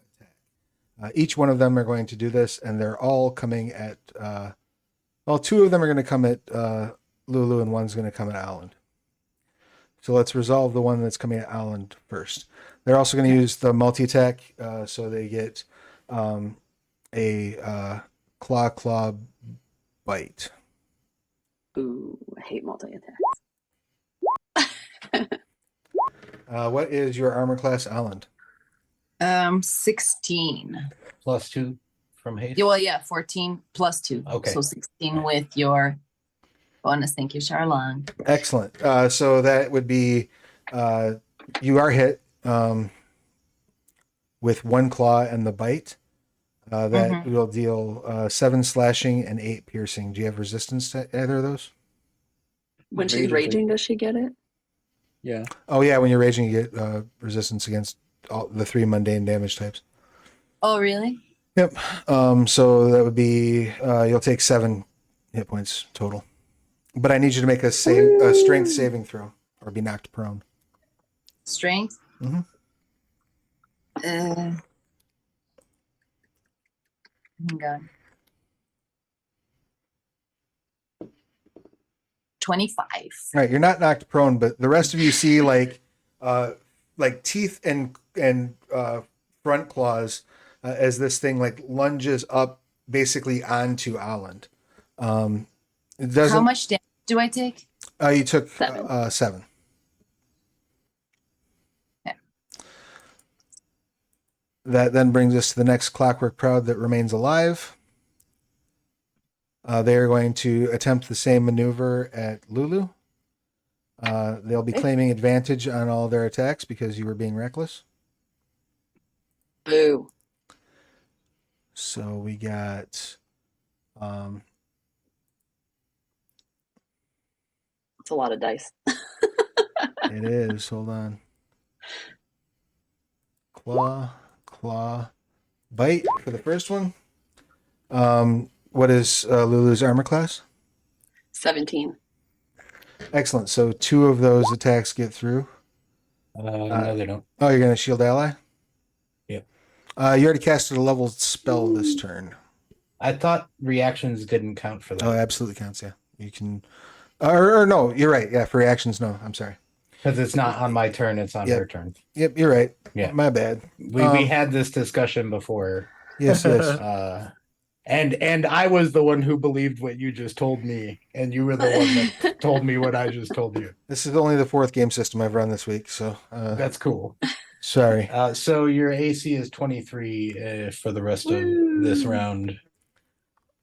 Each one of them are going to do this, and they're all coming at... 2 of them are going to come at Lulu, and one's going to come at Alan. So let's resolve the one that's coming at Alan first. They're also going to use the multi-attack, so they get a claw bite. Ooh, I hate multi-attacks. What is your armor class, Alan? 16. +2 from haste? Yeah, well, yeah, 14 plus 2. Okay. So 16 with your bonus. Thank you, Charlon. Excellent. So that would be you are hit with 1 claw and the bite. That will deal 7 slashing and 8 piercing. Do you have resistance to either of those? When she's raging, does she get it? Yeah. Oh yeah, when you're raging, you get resistance against all the 3 mundane damage types. Oh, really? Yep. So that would be you'll take 7 hit points total. But I need you to make a strength saving throw or be knocked prone. Strength? Mhm. Oh God. 25. Right, you're not knocked prone, but the rest of you see like teeth and front claws as this thing like lunges up basically onto Alland. It doesn't. How much damage do I take? You took 7. 7. Yeah. That then brings us to the next Clockwork Proud that remains alive. They are going to attempt the same maneuver at Lulu. They'll be claiming advantage on all their attacks because you were being reckless. Boo. So we got It's a lot of dice. it is, hold on. Claw, bite for the first one. What is Lulu's armor class? 17. Excellent. So 2 of those attacks get through. No, they don't. Oh, you're going to shield ally? Yep. You already casted a level spell this turn. I thought reactions didn't count for that. Oh, absolutely counts, yeah. You can... Or no, you're right. Yeah, for reactions, no. I'm sorry. Because it's not on my turn, it's on Yep. her turn. Yep, you're right. Yeah. My bad. We had this discussion before. Yes, yes. And I was the one who believed what you just told me, and you were the one that told me what I just told you. This is only the 4th game system I've run this week, so... That's cool. Sorry. So your AC is 23 for the rest of this round.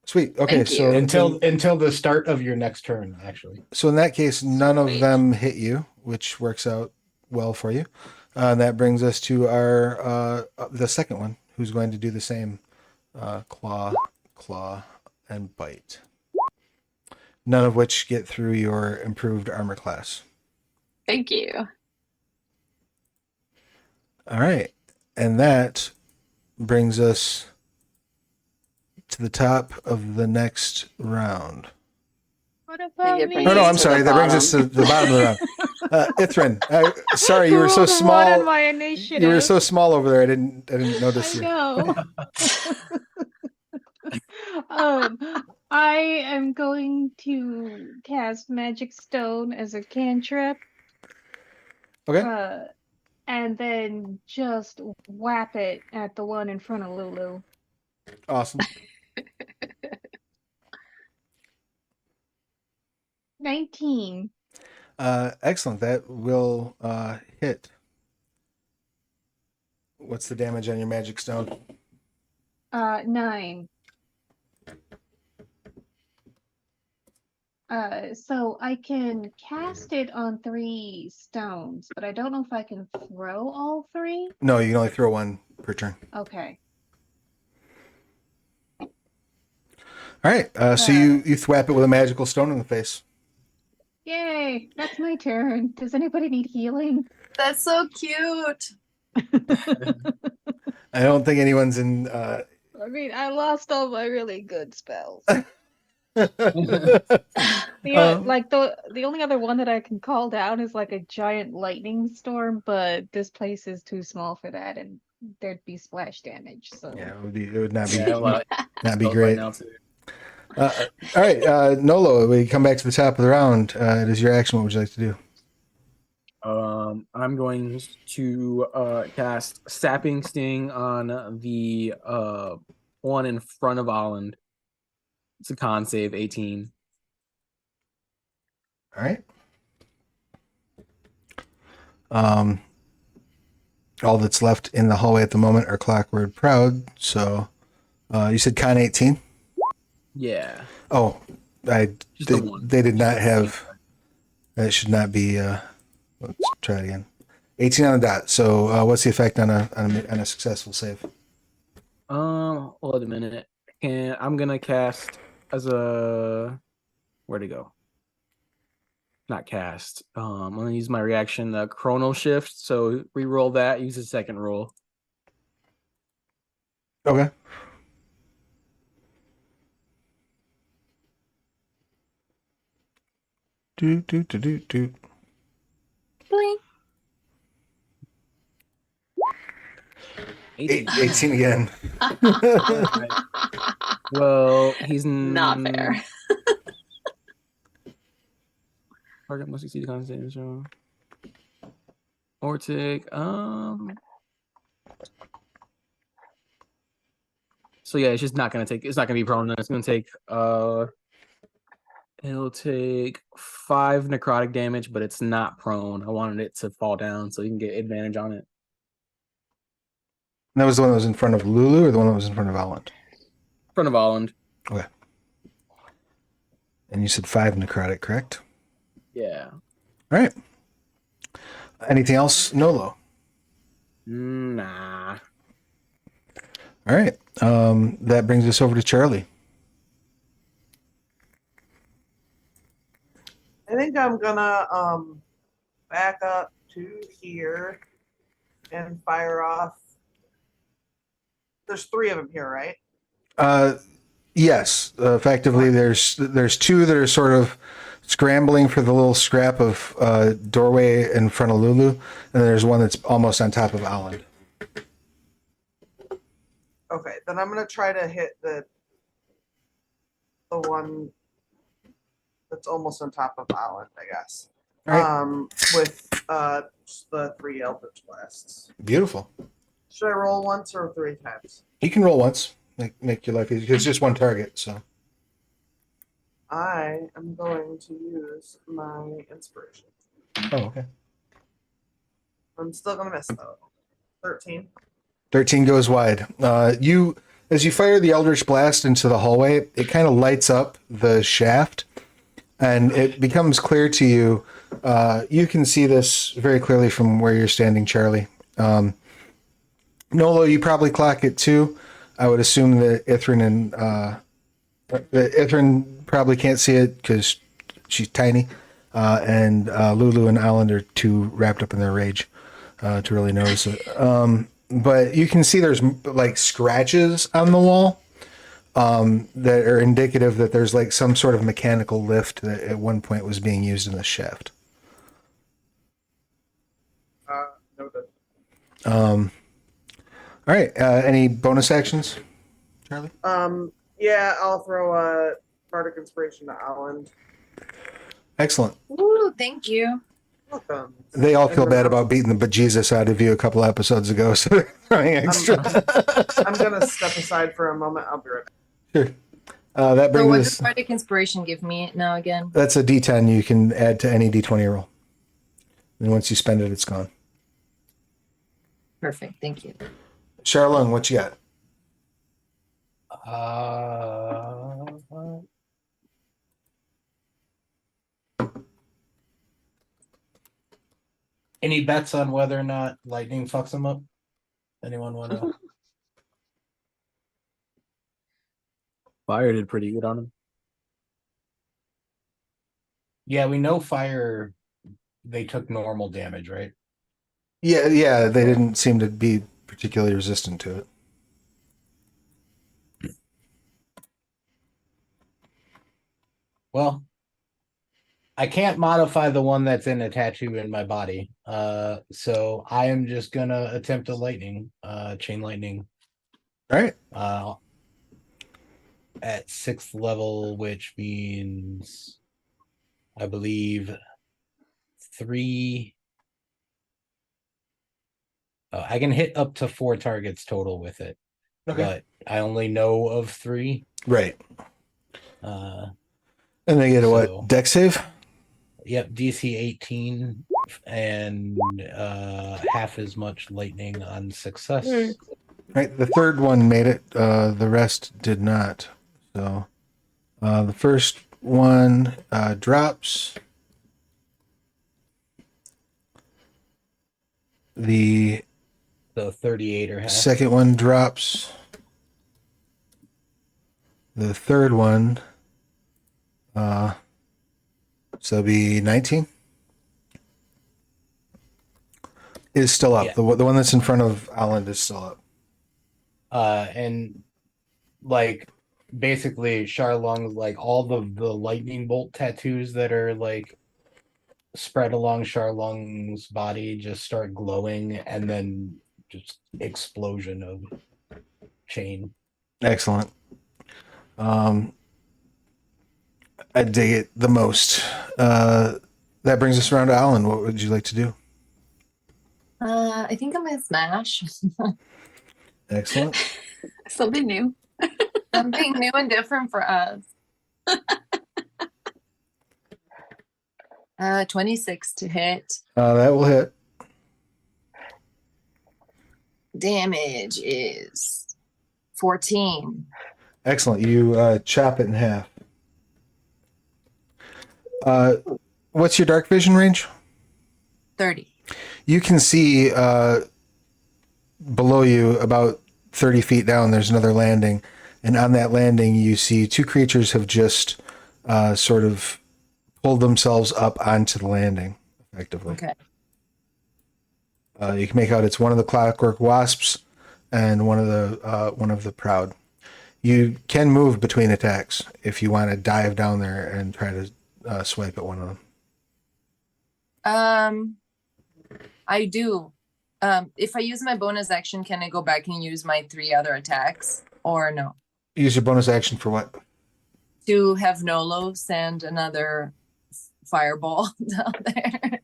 Sweet. Okay, Thank so... you. Until the start of your next turn, actually. So in that case, none of Sweet. them hit you, which works out well for you. And that brings us to our the second one, who's going to do the same. Claw, and bite. None of which get through your improved armor class. Thank you. All right. And that brings us to the top of the next round. What think about it me? brings Oh, no, us I'm to sorry. the That brings us to the bottom of the round. Ithrin, sorry, you were so Rolled a 1 small. on my initiative. You were so small over there. I didn't notice I you. know. I am going to cast Magic Stone as a cantrip, Okay. and then just whap it at the one in front of Lulu. Awesome. 19. Excellent. That will hit. What's the damage on your magic stone? 9. So I can cast it on 3 stones, but I don't know if I can throw all 3. No, you can only throw 1 per turn. Okay. All right. So you thwap it with a magical stone in the face. Yay! That's my turn. Does anybody need healing? That's so cute. I don't think anyone's in. I mean, I lost all my really good spells. Um, Like the only other one that I can call down is like a giant lightning storm, but this place is too small for that, and there'd be splash damage. So yeah, it would not be Yeah, well, not be spells great. right now too. All right, Nolo, we come back to the top of the round. It is your action. What would you like to do? I'm going to cast Sapping Sting on the one in front of Holland. It's a con save, 18. All right. All that's left in the hallway at the moment are Clockwork Proud. So You said con 18? Yeah. Oh, Just the one. they did not Just have. That should not be. Let's try it again. 18 on the dot. So what's the effect on a successful save? Hold a minute. I'm gonna cast as a where'd it go? Not cast. I'm gonna use my reaction, the chrono shift. So re-roll that, use the second roll. Okay. Do. 18. 18 again. Alright. Well, he's Not fair. Target must succeed the concentration. Or take So yeah, it's just not gonna take. It's not gonna be prone. It's gonna take. It'll take 5 necrotic damage, but it's not prone. I wanted it to fall down so you can get advantage on it. And that was the one that was in front of Lulu, or the one that was in front of Alland? In front of Holland. Okay. And you said 5 necrotic, correct? Yeah. All right. Anything else, Nolo? Nah. All right. That brings us over to Charlie. I think I'm gonna back up to here and fire off. There's 3 of them here, right? Yes. Effectively, there's 2 that are sort of scrambling for the little scrap of doorway in front of Lulu, and there's one that's almost on top of Alland. Okay, then I'm gonna try to hit the one that's almost on top of Alland, I guess. All right. With just the 3 Eldritch Blasts. Beautiful. Should I roll once or 3 times? You can roll once. Make your life easy. It's just one target, so. I am going to use my inspiration. Oh, okay. I'm still gonna miss though. 13. 13 goes wide. As you fire the Eldritch Blast into the hallway, it kind of lights up the shaft, and it becomes clear to you. You can see this very clearly from where you're standing, Charlie. Nolo, you probably clock it too. I would assume that Ithrin probably can't see it because she's tiny, and Lulu and Alland are too wrapped up in their rage to really notice it. But you can see there's like scratches on the wall that are indicative that there's like some sort of mechanical lift that at one point was being used in the shaft. Noted. All right. Any bonus actions, Charlie? Yeah, I'll throw a Bardic Inspiration to Alland. Excellent. Ooh, thank you. Welcome. They all feel bad about beating the bejesus out of you a couple episodes ago, so they're throwing extra. I'm gonna step aside for a moment. I'll be right back. Sure. That So brings what us. does Bardic Inspiration give me now again? That's a D10 you can add to any D20 roll. And once you spend it, it's gone. Perfect, thank you. Charlene, what you got? Any bets on whether or not lightning fucks them up? Anyone want to? Fire did pretty good on him. Yeah, we know fire. They took normal damage, right? Yeah, they didn't seem to be particularly resistant to it. Well, I can't modify the one that's in a tattoo in my body. So I am just gonna attempt a lightning, chain lightning. All right. At 6th level, which means I believe 3. I can hit up to 4 targets total with it. Okay. But I only know of 3. Right. Uh, And they get a So- what? Dex save? Yep, DC 18 and half as much lightning on success. Right, the third one made it. The rest did not. So the first one drops. The So 38 or half. second one drops. The third one, so it'll be 19. Is still up. Yeah. The one that's in front of Alan is still up. And like basically Charlong's like all the lightning bolt tattoos that are like spread along Charlong's body just start glowing, and then just explosion of chain. Excellent. I dig it the most. That brings us around to Alan. What would you like to do? I think I'm gonna smash. Excellent. Something new. Something new and different for us. 26 to hit. That will hit. Damage is 14. Excellent. You chop it in half. What's your dark vision range? 30. You can see below you, about 30 feet down, there's another landing. And on that landing, you see two creatures have just sort of pulled themselves up onto the landing, effectively. Okay. You can make out it's one of the clockwork wasps and one of the proud. You can move between attacks if you want to dive down there and try to swipe at one of them. I do. If I use my bonus action, can I go back and use my 3 other attacks, or no? Use your bonus action for what? To have Nolo send another fireball down there.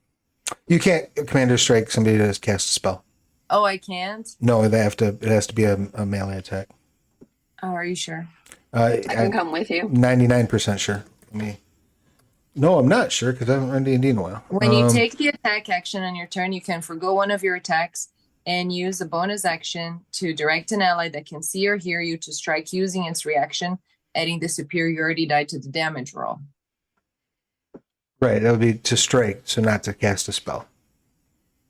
You can't commander strike somebody that has cast a spell. Oh, I can't? No, they have to. It has to be a melee attack. Oh, are you sure? I can come with you. 99% sure. No, I'm not sure because I haven't run D&D in a while. When you take the attack action on your turn, you can forgo one of your attacks and use a bonus action to direct an ally that can see or hear you to strike using its reaction, adding the superiority die to the damage roll. Right, that would be to strike, so not to cast a spell.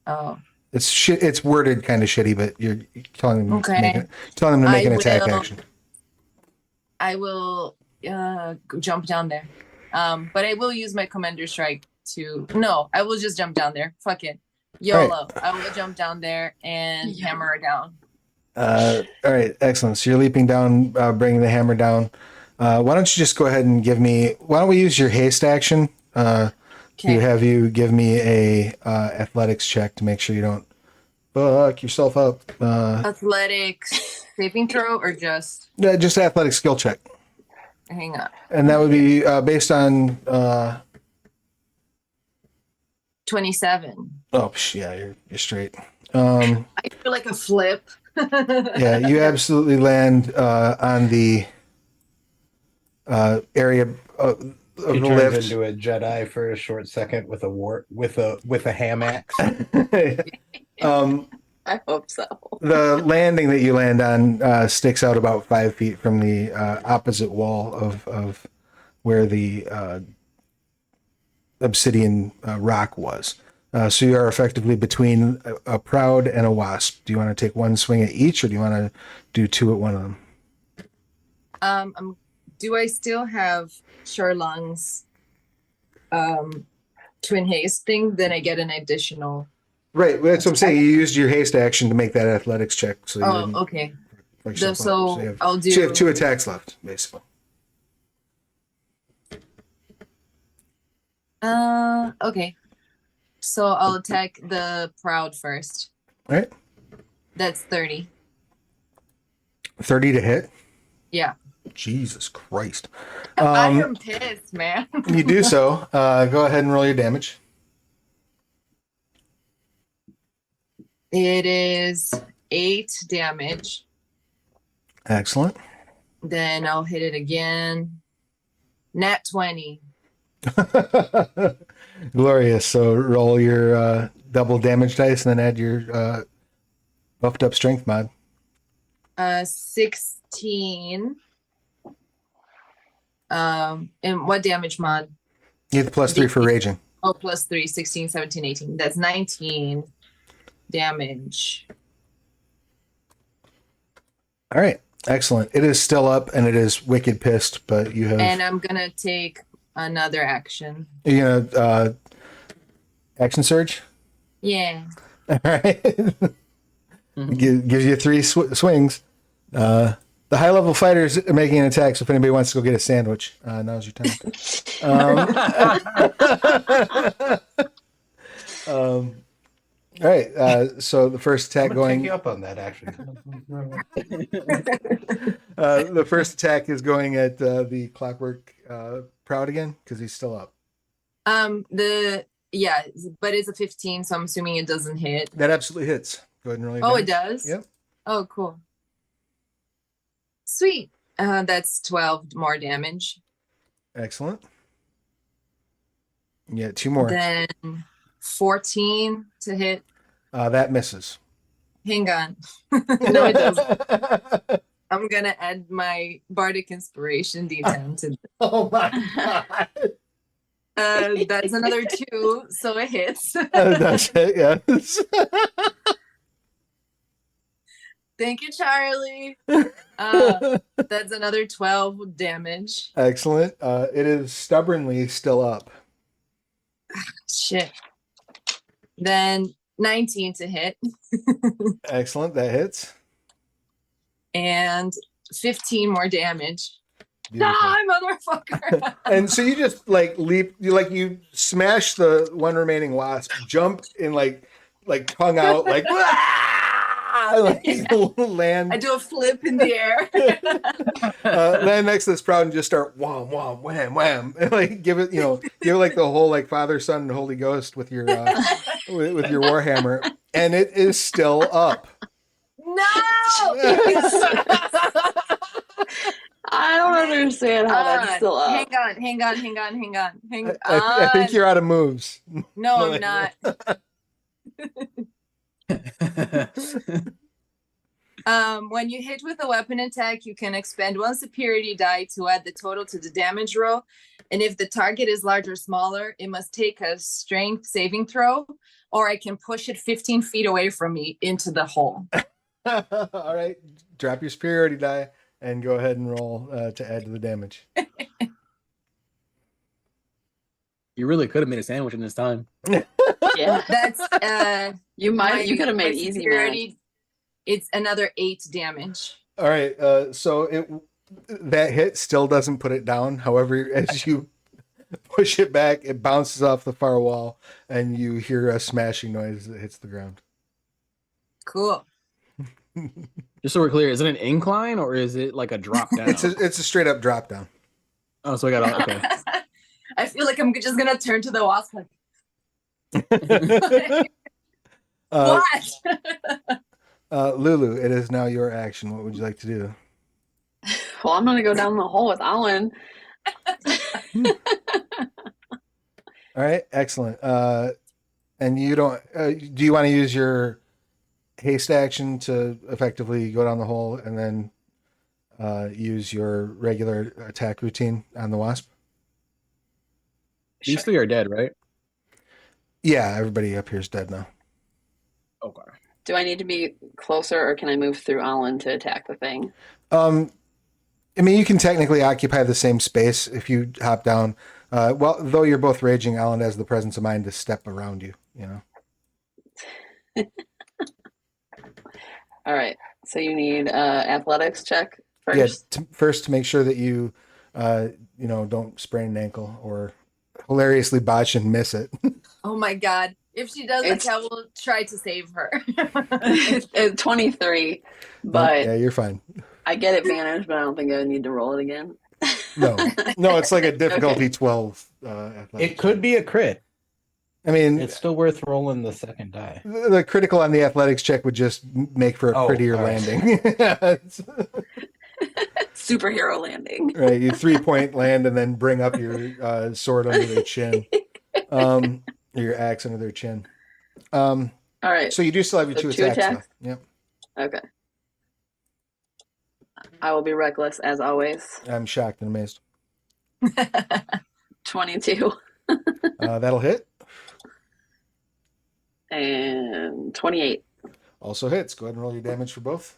Oh, It's worded kind of shitty, but you're telling them Okay. to make an I attack will- action. I will jump down there. But I will use my commander strike to. No, I will just jump down there. Fuck it. YOLO. I will jump down there and Yeah. hammer it down. All right, excellent. So you're leaping down, bringing the hammer down. Why don't you just go ahead and give me? Why don't we use your haste action? Okay. Have you give me a athletics check to make sure you don't fuck yourself up. Athletics saving throw or just Just athletic skill check, hang on. and that would be based on. 27. Oh, yeah, you're straight. I feel like a flip. Yeah, you absolutely land on the area of He the turns lift. into a Jedi for a short second with a ham axe. I hope so. The landing that you land on sticks out about 5 feet from the opposite wall of where the obsidian rock was. So you are effectively between a proud and a wasp. Do you want to take one swing at each, or do you want to do 2 at one of them? Do I still have Charlong's twin haste thing? Then I get an additional. Right, that's what I'm saying. You used your haste action to make that athletics check. So you Oh, didn't okay. fuck yourself up. So you have, I'll do. so you have 2 attacks left, basically. Okay. So I'll attack the proud first. All right, That's 30. 30 to hit. Yeah. Jesus Christ. I am pissed, man. You do so. Go ahead and roll your damage. It is 8 damage. Excellent. Then I'll hit it again. Nat 20. Glorious. So roll your double damage dice and then add your buffed up strength mod. 16. And what damage mod? You get the +3 for raging. Oh, +3, 16, 17, 18. That's 19 damage. All right, excellent. It is still up, and it is wicked pissed, but you have. And I'm gonna take another action. You gonna action surge? Yeah. All right. Gives you 3 swings. The high level fighters are making an attack, so if anybody wants to go get a sandwich, now's your time. All right. So the first attack I'm gonna take going. you up on that, actually. The first attack is going at the clockwork proud again because he's still up. Yeah, but it's a 15, so I'm assuming it doesn't hit. That absolutely hits. Go ahead and roll your Oh, it damage. does? Yep. Oh, cool. Sweet. That's 12 more damage. Excellent. Yeah, 2 more. Then 14 to hit. That misses. Hang on. No, it doesn't. I'm gonna add my bardic inspiration D10 to Oh my god. that's another 2, so it hits. That's it, yes. Thank you, Charlie. That's another 12 damage. Excellent. It is stubbornly still up. Shit. Then 19 to hit. Excellent. That hits. And 15 more damage. Beautiful. Die, motherfucker. And so you just like leap, you smash the one remaining wasp, jump and like tongue out, like, land. I do a flip in the air. Land next to this proud and just start wham wham wham wham, and like give it like the whole like Father, Son, and Holy Ghost with your with your warhammer, and it is still up. No. I don't understand how that's still up. Hang on. I think you're out of moves. No, I'm not. When you hit with a weapon attack, you can expend 1 superiority die to add the total to the damage roll. And if the target is larger or smaller, it must take a strength saving throw, or I can push it 15 feet away from me into the hole. All right. Drop your superiority die and go ahead and roll to add to the damage. You really could have made a sandwich in this time. Yeah, That's you could have made my easy superiority, math. It's another 8 damage. All right. So that hit still doesn't put it down. However, as you push it back, it bounces off the far wall, and you hear a smashing noise that hits the ground. Cool. Just so we're clear, is it an incline or is it like a drop down? It's a straight up drop down. Oh, so I got okay. I feel like I'm just gonna turn to the wasp like, what? Lulu, it is now your action. What would you like to do? Well, I'm gonna go down the hole with Alan. All right, excellent. And you don't. Do you want to use your haste action to effectively go down the hole and then use your regular attack routine on the wasp? These 3 are dead, right? Yeah, everybody up here is dead now. Okay. Do I need to be closer, or can I move through Alan to attack the thing? I mean, you can technically occupy the same space if you hop down. Well, though you're both raging, Alan has the presence of mind to step around you. All right. So you need athletics check first. Yeah, first to make sure that you, don't sprain an ankle or hilariously botch and miss it. Oh my god. If she does It's- I will try to save her. It's 23, but Yeah, you're fine. I get advantage, but I don't think I need to roll it again. No, it's like a difficulty 12. Athletics. It could be a crit. I mean, It's still worth rolling the second die. the critical on the athletics check would just make for a Oh, prettier all right. landing. It's- Superhero landing. right, you 3-point land and then bring up your sword under their chin, or your axe under their chin. All right. So you do still have your So 2 two attacks. attacks? Though. Yep. Okay. I will be reckless as always. I'm shocked and amazed. 22 That'll hit. and 28. Also hits. Go ahead and roll your damage for both.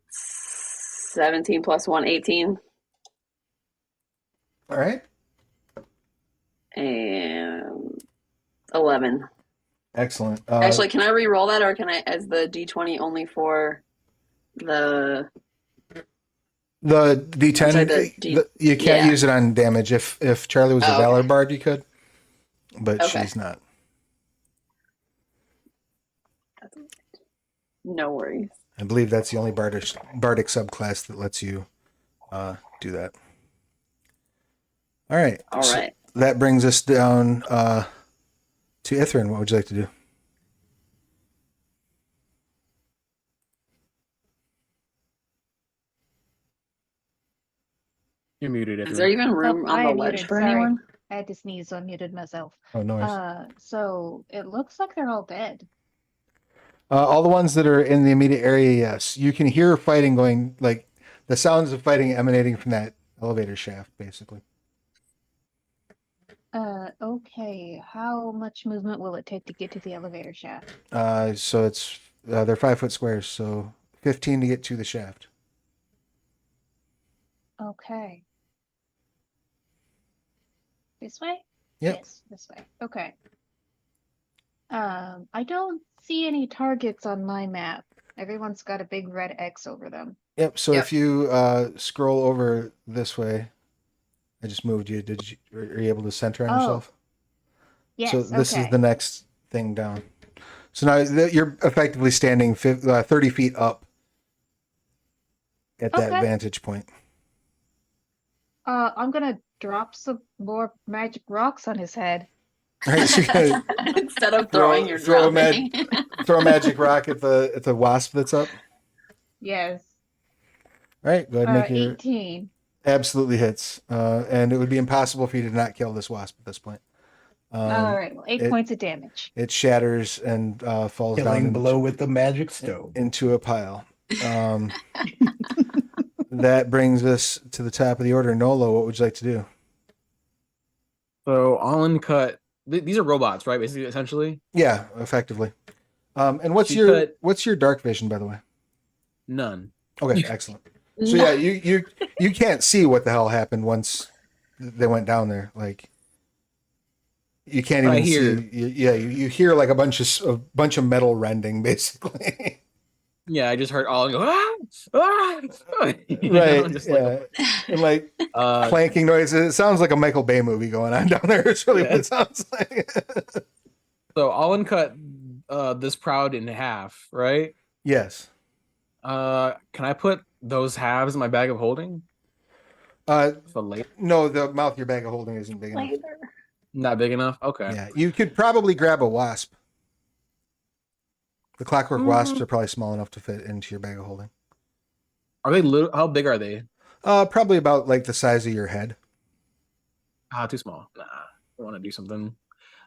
17 plus 1, 18. All right. And 11. Excellent. Actually, can I re-roll that, or can I, as the D20 only for the D10, I'm sorry, the you can't yeah. use it on damage. If Charlie was a Oh, Valor okay. Bard, you could, but Okay. she's not. No worries. I believe that's the only bardic subclass that lets you do that. All right. All So right. that brings us down to Ithrin. What would you like to do? You're muted. Is there even room Oh, on I the am ledge muted, for sorry. anyone? I had to sneeze, so I muted myself. Oh, no worries. So it looks like they're all dead. All the ones that are in the immediate area, yes. You can hear fighting going, like the sounds of fighting emanating from that elevator shaft, basically. Okay. How much movement will it take to get to the elevator shaft? So it's they're 5-foot squares, so 15 to get to the shaft. Okay. This way? Yep. Yes, this way. Okay. I don't see any targets on my map. Everyone's got a big red X over them. Yep. So Yep. if you scroll over this way, I just moved you. Are you able to center on Oh, yourself? Yes, So this is okay. the next thing down. So now you're effectively standing 30 feet up at that Okay. vantage point. I'm gonna drop some more magic rocks on his head. All right, so you're gonna Instead of throwing, you're throw a dropping. throw a magic rock at the wasp that's up. Yes. All right, go ahead and make your 18. absolutely hits, and it would be impossible for you to not kill this wasp at this point. All right, well, 8 it- points of damage. It shatters and falls Killing down below with the magic stone. into a pile. That brings us to the top of the order. Nolo, what would you like to do? So Allen cut. These are robots, right? Basically, essentially. Yeah, effectively. And what's She your cut- dark vision, by the way? None. Okay, excellent. So yeah, you can't see what the hell happened once they went down there. Like you can't I even hear. see. You hear like a bunch of metal rending, basically. Yeah, I just heard Allen go. Ah! Ah! You know, Right. just Yeah. And like like, clanking noises. It sounds like a Michael Bay movie going on down there. It's really what Yeah. it sounds like. so Allen cut this proud in half, right? Yes. Can I put those halves in my bag of holding for later? No, the mouth of your bag of holding isn't big enough. Later. Not big enough. Okay. Yeah, you could probably grab a wasp. The clockwork wasps are probably small enough to fit into your bag of holding. Are they little? How big are they? Probably about like the size of your head. Too small. Nah, I want to do something.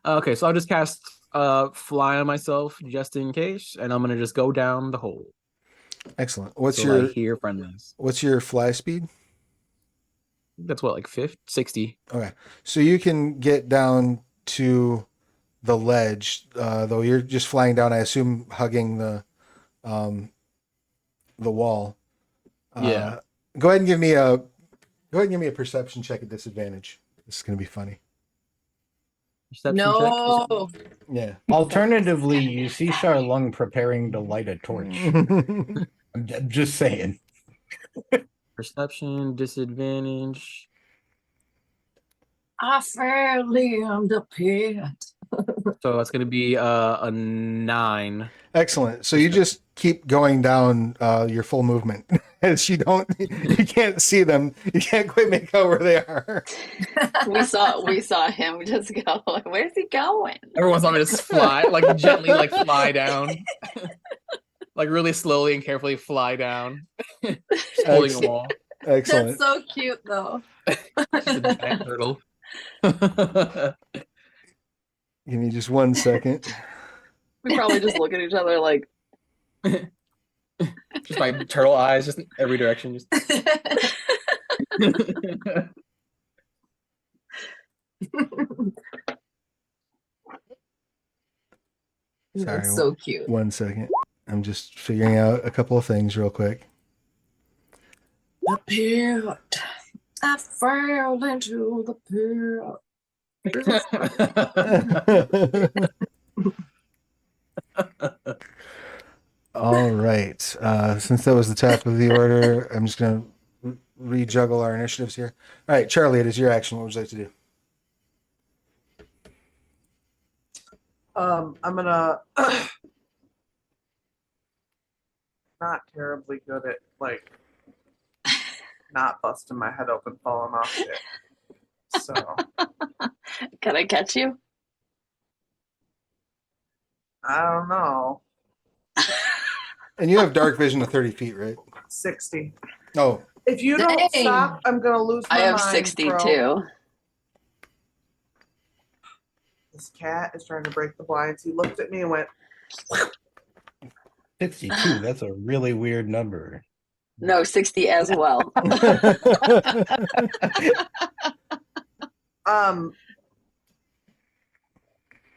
Okay, so I'll just cast fly on myself just in case, and I'm gonna just go down the hole. Excellent. What's So I your hear friendlies. fly speed? That's what, like 50, 60. Okay, so you can get down to the ledge, though you're just flying down. I assume hugging the wall. Yeah. Go ahead and give me a perception check at disadvantage. This is gonna be funny. Perception No. Yeah. Alternatively, you see Charlung preparing to light a torch. I'm just saying. check. Perception disadvantage. I fairly am the pit. So that's gonna be a 9. Excellent. So you just keep going down your full movement. As you can't see them. You can't quite make out where they are. we saw him just go, like, where's he going? Everyone's on me to just fly, like gently, like fly down, like really slowly and carefully fly down, just pulling a wall. Excellent. That's so cute, though. Just a giant turtle. Give me just 1 second. We probably just look at each other like, Just my turtle eyes, just in every direction. Just... Sorry, That's so cute. 1 second. I'm just figuring out a couple of things real quick. The pit. I fell into the pit. All right. Since that was the top of the order, I'm just going to rejuggle our initiatives here. All right, Charlie, it is your action. What would you like to do? I'm gonna not terribly good at like not busting my head open falling off shit. So Can I catch you? I don't know. And you have dark vision of 30 feet, right? 60. Oh, If you don't Dang. stop, I'm gonna lose my I have mind, 62. bro. This cat is trying to break the blinds. He looked at me and went, 62. That's a really weird number. No, 60 as well.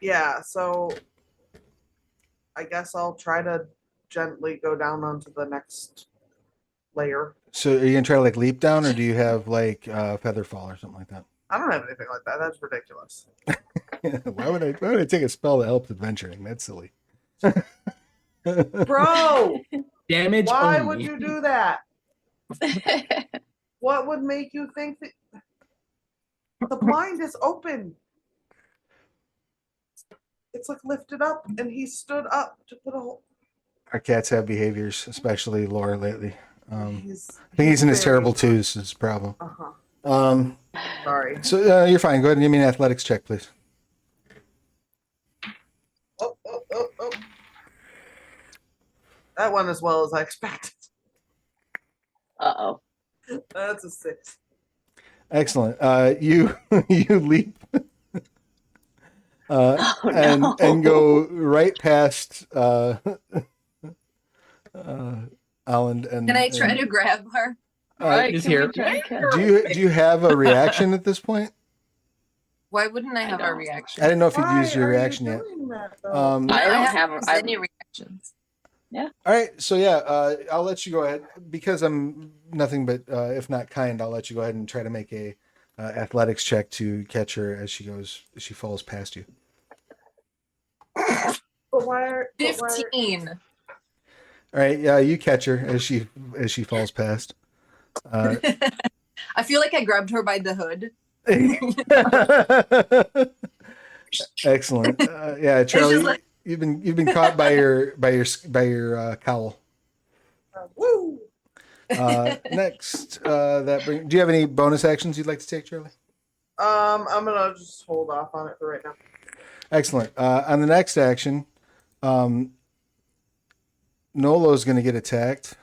yeah, so I guess I'll try to gently go down onto the next layer. so are you going to try to like leap down, or do you have like feather fall or something like that? I don't have anything like that. That's ridiculous. Why would I take a spell that helps adventuring? That's silly. Bro, Damage why only. would you do that? What would make you think that the blind is open? It's like lifted up and he stood up to put a hole. Our cats have behaviors, especially Laura lately. I He's think he's in his very- terrible twos. Is his problem. Uh-huh. Sorry. So you're fine. Go ahead and give me an athletics check, please. Oh. That went as well as I expected. Uh-oh. That's a 6. Excellent. You you leap and go right past Alan and. Can I try to grab her? Right, just can we here. try and catch- Do you have a reaction at this point? Why wouldn't I have a don't. reaction? I didn't know if you'd Why used your are you reaction yet. doing that, though? I don't haven't have. used any reactions. All right, so yeah, I'll let you go ahead because I'm nothing but if not kind. I'll let you go ahead and try to make a athletics check to catch her as she falls past you. But why are 15. All right, yeah, you catch her as she falls past. I feel like I grabbed her by the hood. Excellent. Yeah, Charlie, just like- you've been caught by your cowl. woo? Next, do you have any bonus actions you'd like to take, Charlie? I'm gonna just hold off on it for right now. Excellent. On the next action, Nolo's going to get attacked.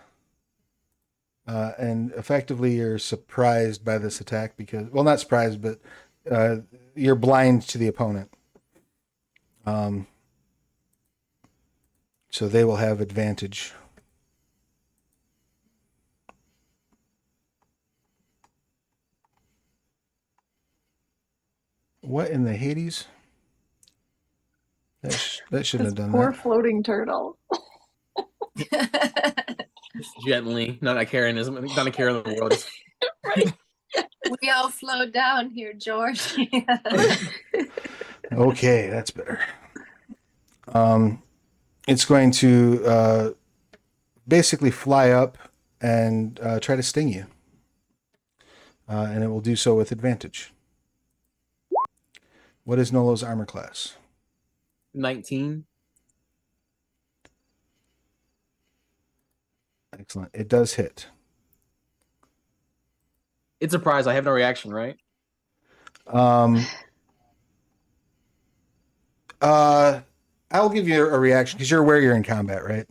And effectively you're surprised by this attack because, well, not surprised, but you're blind to the opponent. So they will have advantage. What in the Hades? That shouldn't have done Poor that. floating turtle. Just gently. Not a care in the world. Just... Right. We all flow down here, George. Okay, that's better. It's going to basically fly up and try to sting you. And it will do so with advantage. What is Nolo's armor class? 19. Excellent. It does hit. It's a surprise. I have no reaction, right? I'll give you a reaction because you're aware you're in combat, right?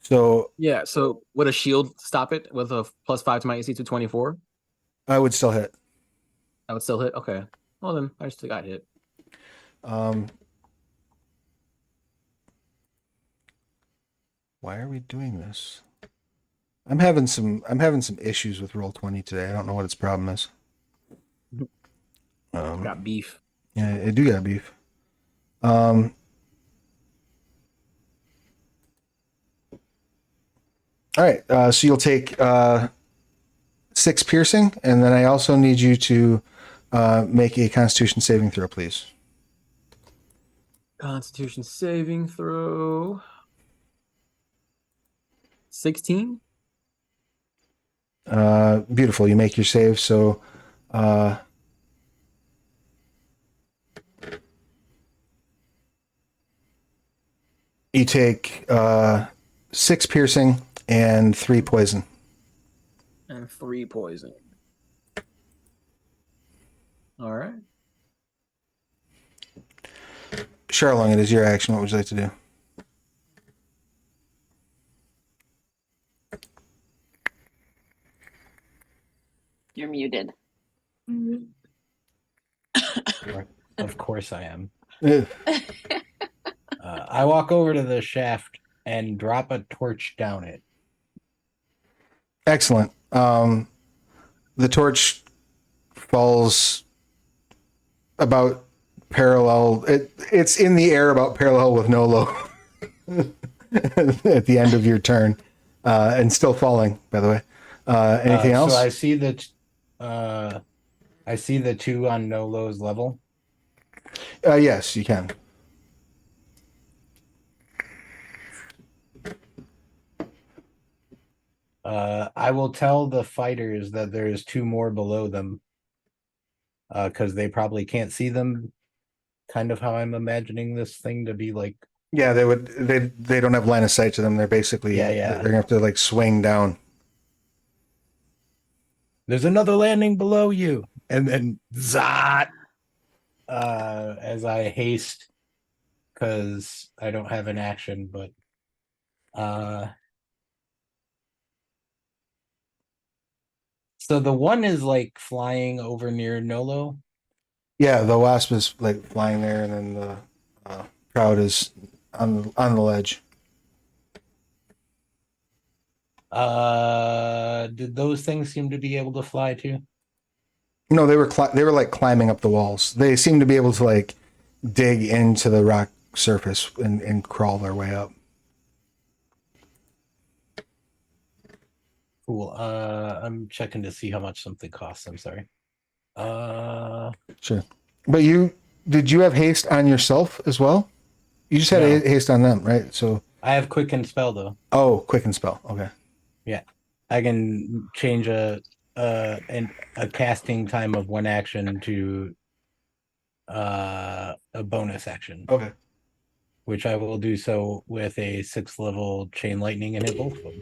So Yeah. So would a shield stop it with a +5 to my AC to 24? I would still hit. I would still hit. Okay. Well then, I just got hit. Why are we doing this? I'm having some issues with Roll20 today. I don't know what its problem is. Got beef. Yeah, I do got beef. All right, so you'll take 6 piercing, and then I also need you to make a Constitution saving throw, please. Constitution saving throw. 16. Beautiful. You make your save. So, you take 6 piercing and 3 poison. And 3 poison. All right. Charlong, it is your action. What would you like to do? You're muted. Of course I am. Eh, I walk over to the shaft and drop a torch down it. Excellent. The torch falls about parallel. It's in the air about parallel with Nolo at the end of your turn, and still falling. By the way, anything else? So I see that. I see the 2 on Nolo's level. Yes, you can. I will tell the fighters that there's 2 more below them. Because they probably can't see them. Kind of how I'm imagining this thing to be like. Yeah, they would. They don't have line of sight to them. They're basically Yeah. They're gonna have to like swing down. There's another landing below you, and then zot. As I haste, because I don't have an action, but so the one is like flying over near Nolo. Yeah, the wasp is like flying there, and then the crowd is on the ledge. Did those things seem to be able to fly too? No, they were like climbing up the walls. They seem to be able to like dig into the rock surface and crawl their way up. Cool. I'm checking to see how much something costs. I'm sorry. Sure. But did you have haste on yourself as well? You just had No. haste on them, right? So I have quicken spell though. oh, quicken spell. Okay. Yeah, I can change a casting time of 1 action to a bonus action, Okay. which I will do so with a 6th level chain lightning and hit both of them.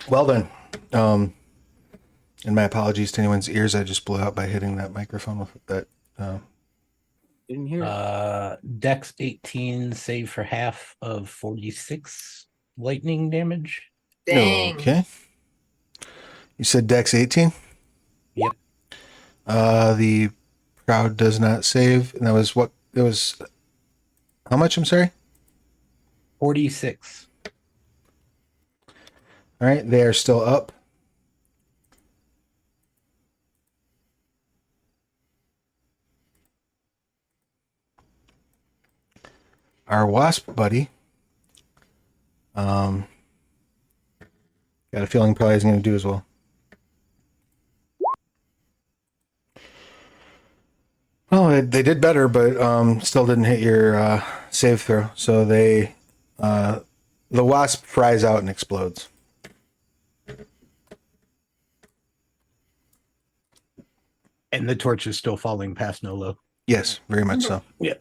Well done. And my apologies to anyone's ears I just blew out by hitting that microphone with that. Didn't hear it. Dex 18, save for half of 46 lightning damage. Dang. Okay. You said Dex 18? Yep. The crowd does not save. And that was what? It was how much? I'm sorry? 46. All right. They are still up. Our wasp buddy. Got a feeling probably isn't going to do as well. Well, they did better, but still didn't hit your save throw. So the wasp fries out and explodes. And the torch is still falling past Nolo. Yes, very much so. Yeah.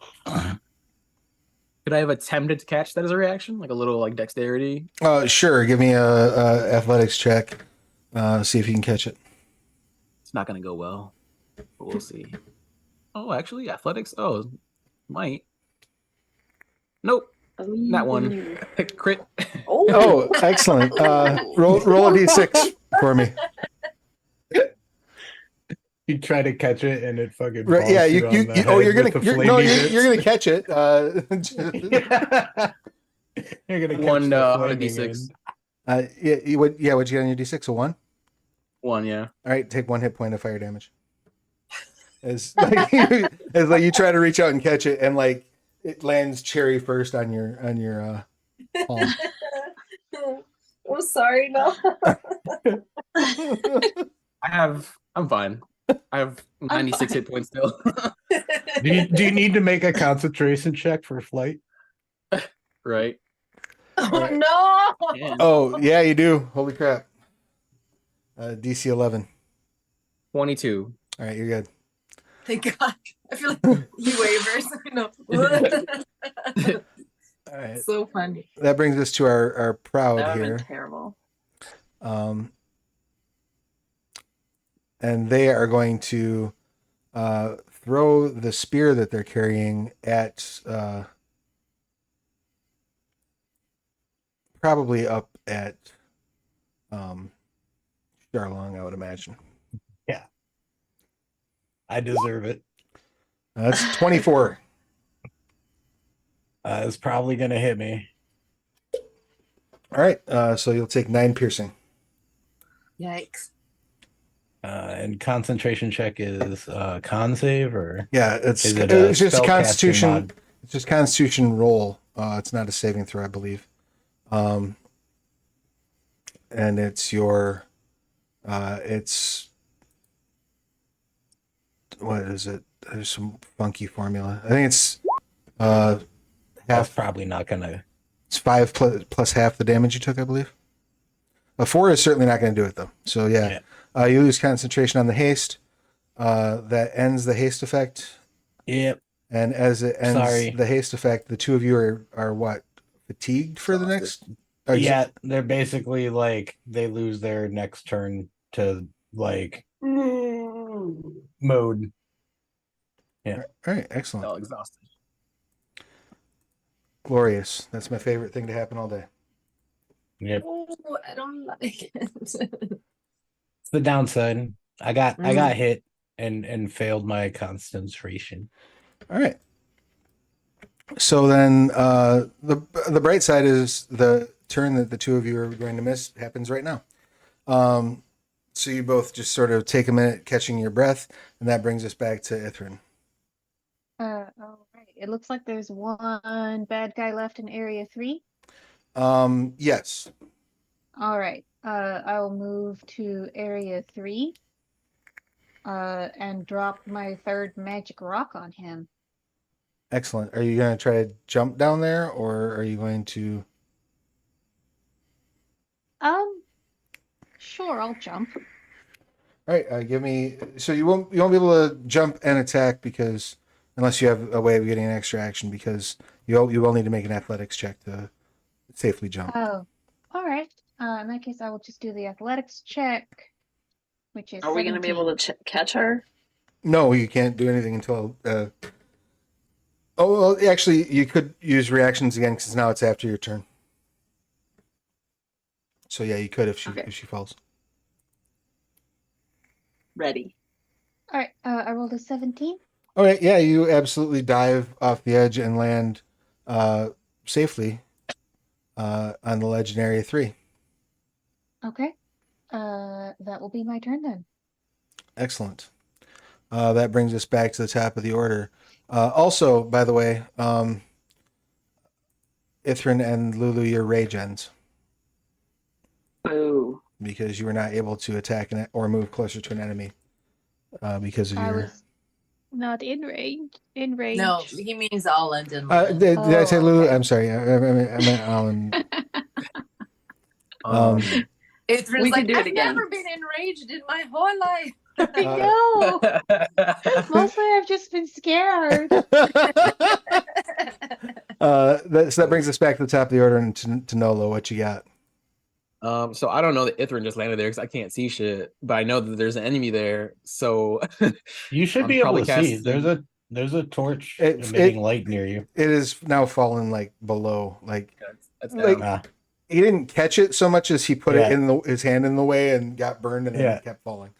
Could I have attempted to catch that as a reaction? Like a little like dexterity? Sure. Give me a athletics check. See if you can catch it. It's not going to go well. But we'll see. Oh, actually, athletics? Oh, might. Nope. Not one. Crit. Oh, excellent. Roll a d6 for me. You try to catch it and it fucking Right? falls Yeah. you on the head You're with the flaming bits. you're gonna catch it. You're gonna catch One the on a flaming d6. end. Yeah, what'd you get on your D6? A 1? 1, yeah. All right, take 1 hit point of fire damage. As like as like you try to reach out and catch it, and like it lands cherry first on your palm. I'm sorry, no. I'm fine. I have 96 hit points still. Do you need to make a concentration check for flight? Right. Oh no! Yeah. Oh yeah, you do. Holy crap. DC 11. 22. All right, you're good. Thank God. I feel like he wavers. No. All right. So funny. That brings us to our That proud would have here. been terrible. And they are going to throw the spear that they're carrying at probably up at Charlong, I would imagine. I deserve it. That's 24. It's probably gonna hit me. All right, so you'll take 9 piercing. Yikes. And concentration check is con save or Yeah, it's is it a it's just spellcasting Constitution. mod? It's just Constitution roll. It's not a saving throw, I believe. And it's your, it's what is it? There's some funky formula. I think it's That's half. probably not gonna. It's 5 plus half the damage you took, I believe. A 4 is certainly not going to do it though. So yeah. You lose concentration on the haste. That ends the haste effect. Yep. And as it ends Sorry. the haste effect, the two of you are what? Fatigued for the next? Oh, Yeah, they're basically like they lose their next turn to like mode. All right, excellent. All exhausted. Glorious. That's my favorite thing to happen all day. Yep. Oh, I don't like it. It's the downside. I got hit and failed my concentration. All right. So then the bright side is the turn that the two of you are going to miss happens right now. So you both just sort of take a minute catching your breath, and that brings us back to Ithrin. All right. It looks like there's one bad guy left in area 3. Yes. All right. I'll move to area 3. And drop my third magic rock on him. Excellent. Are you going to try to jump down there, or are you going to? Sure, I'll jump. All right. Give me. So you won't be able to jump and attack because unless you have a way of getting an extra action, because you will need to make an athletics check to safely jump. Oh, all right. In that case, I will just do the athletics check, which is. Are we going to be able to catch her? No, you can't do anything until. Oh, well, actually, you could use reactions again because now it's after your turn. So yeah, you could if she falls. Ready. All right. I rolled a 17. All right. Yeah, you absolutely dive off the edge and land safely on the ledge in area 3. Okay. That will be my turn then. Excellent. That brings us back to the top of the order. Also, by the way, Ithrin and Lulu, your rage ends Boo. because you were not able to attack or move closer to an enemy because of I your. was not in range. In range. No, he means all ended. Did I say Lulu? okay. I'm sorry. I meant Alan. It's We like, can do it I've again. never been enraged in my whole life. I know. Mostly, I've just been scared. So that brings us back to the top of the order and to Nolo. What you got? So I don't know that Ithrin just landed there because I can't see shit, but I know that there's an enemy there. So You should I'm be able probably to see. casting- There's a torch It- emitting it- light near you. It is now fallen like below. Like that's Like- down. he didn't catch it so much as he put Yeah. it in his hand in the way and got burned and then Yeah. it kept falling.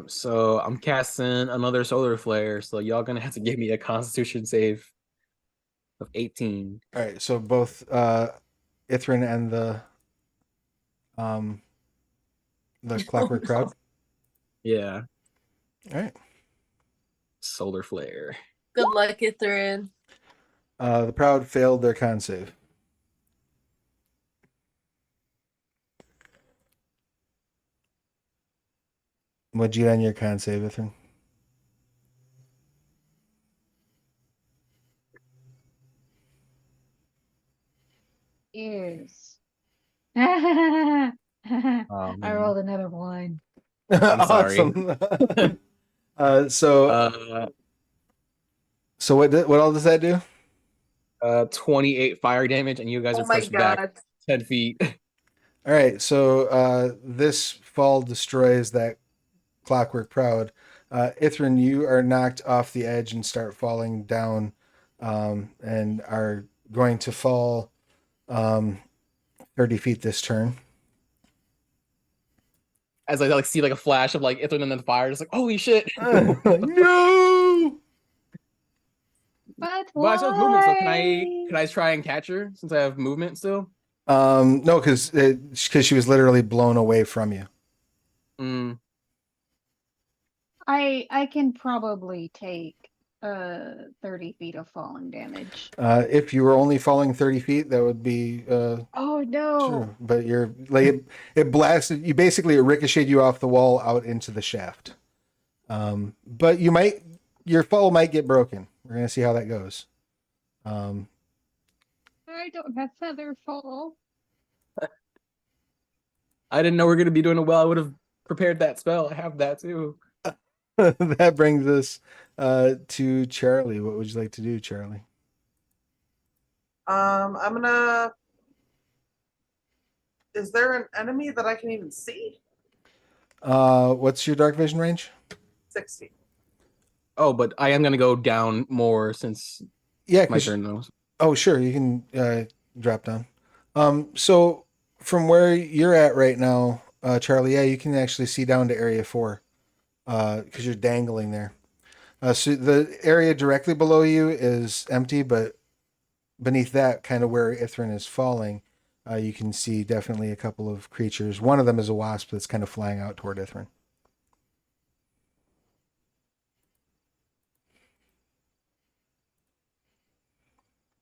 So I'm casting another solar flare. So y'all gonna have to give me a Constitution save. of 18. All right, so both Ithrin and the Clockwork Crowd. Yeah. All right. Solar flare. Good luck, Ithrin. The Proud failed their con save. What'd you get on your con save, Ithrin? Is. I man. rolled another one. I'm sorry. Awesome. So what all does that do? 28 fire damage, and you guys Oh are my pushed back god. 10 feet. All right, so this fall destroys that Clockwork Proud. Ithrin, you are knocked off the edge and start falling down, and are going to fall 30 feet this turn. As I like see like a flash of like Ithrin and then fire, just like holy shit. No! But But I still have movement, so can why? I try and catch her since I have movement still? No, because she was literally blown away from you. Mm. I can probably take 30 feet of falling damage. If you were only falling 30 feet, that would be Oh no. true. But you're like it blasted you, basically it ricocheted you off the wall out into the shaft. But your fall might get broken. We're gonna see how that goes. I don't have feather fall. I didn't know we are gonna be doing it well. I would have prepared that spell. I have that too. That brings us to Charlie. What would you like to do, Charlie? I'm gonna. Is there an enemy that I can even see? What's your dark vision range? 60. Oh, but I am gonna go down more since Yeah, my turn though. oh, sure, you can drop down. So from where you're at right now, Charlie, yeah, you can actually see down to area 4, because you're dangling there. So the area directly below you is empty, but beneath that, kind of where Ithrin is falling, you can see definitely a couple of creatures. One of them is a wasp that's kind of flying out toward Ithrin.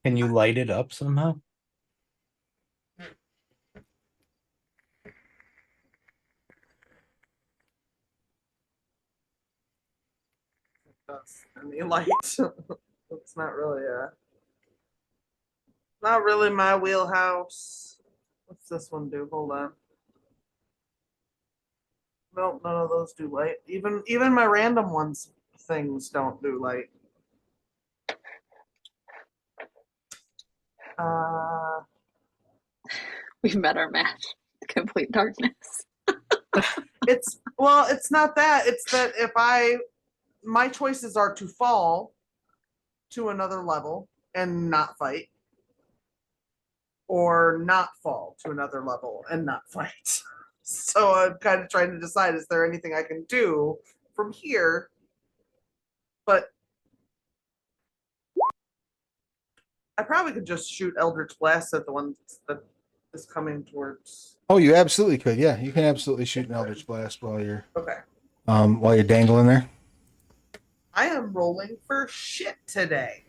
Can you light it up somehow? Any light? It's not really my wheelhouse. What's this one do? Hold on. Nope, none of those do light. Even my random ones things don't do light. We've met our match. Complete darkness. It's not that. It's that if my choices are to fall to another level and not fight, or not fall to another level and not fight. So I'm kind of trying to decide, is there anything I can do from here? But I probably could just shoot Eldritch Blast at the one that is coming towards. Oh, you absolutely could. Yeah, you can absolutely shoot an Eldritch Blast while you're Okay. dangling there. I am rolling for shit today.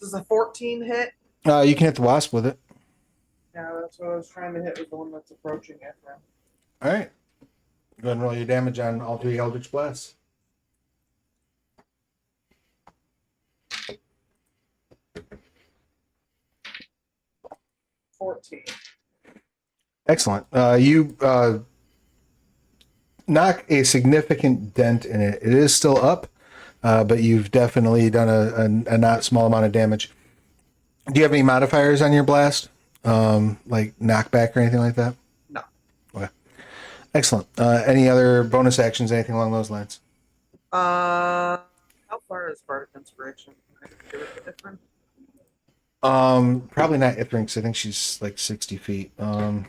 Does a 14 hit? You can hit the wasp with it. Yeah, that's what I was trying to hit with the one that's approaching it. All right. Go ahead and roll your damage on all 3 Eldritch Blasts. Excellent. You knock a significant dent in it. It is still up, but you've definitely done a not small amount of damage. Do you have any modifiers on your blast? Like knockback or anything like that? No. Okay. Excellent. Any other bonus actions, anything along those lines? How far is Bardic Inspiration? I can give it to Ithrin. Probably not Ithrin, because I think she's like 60 feet. Let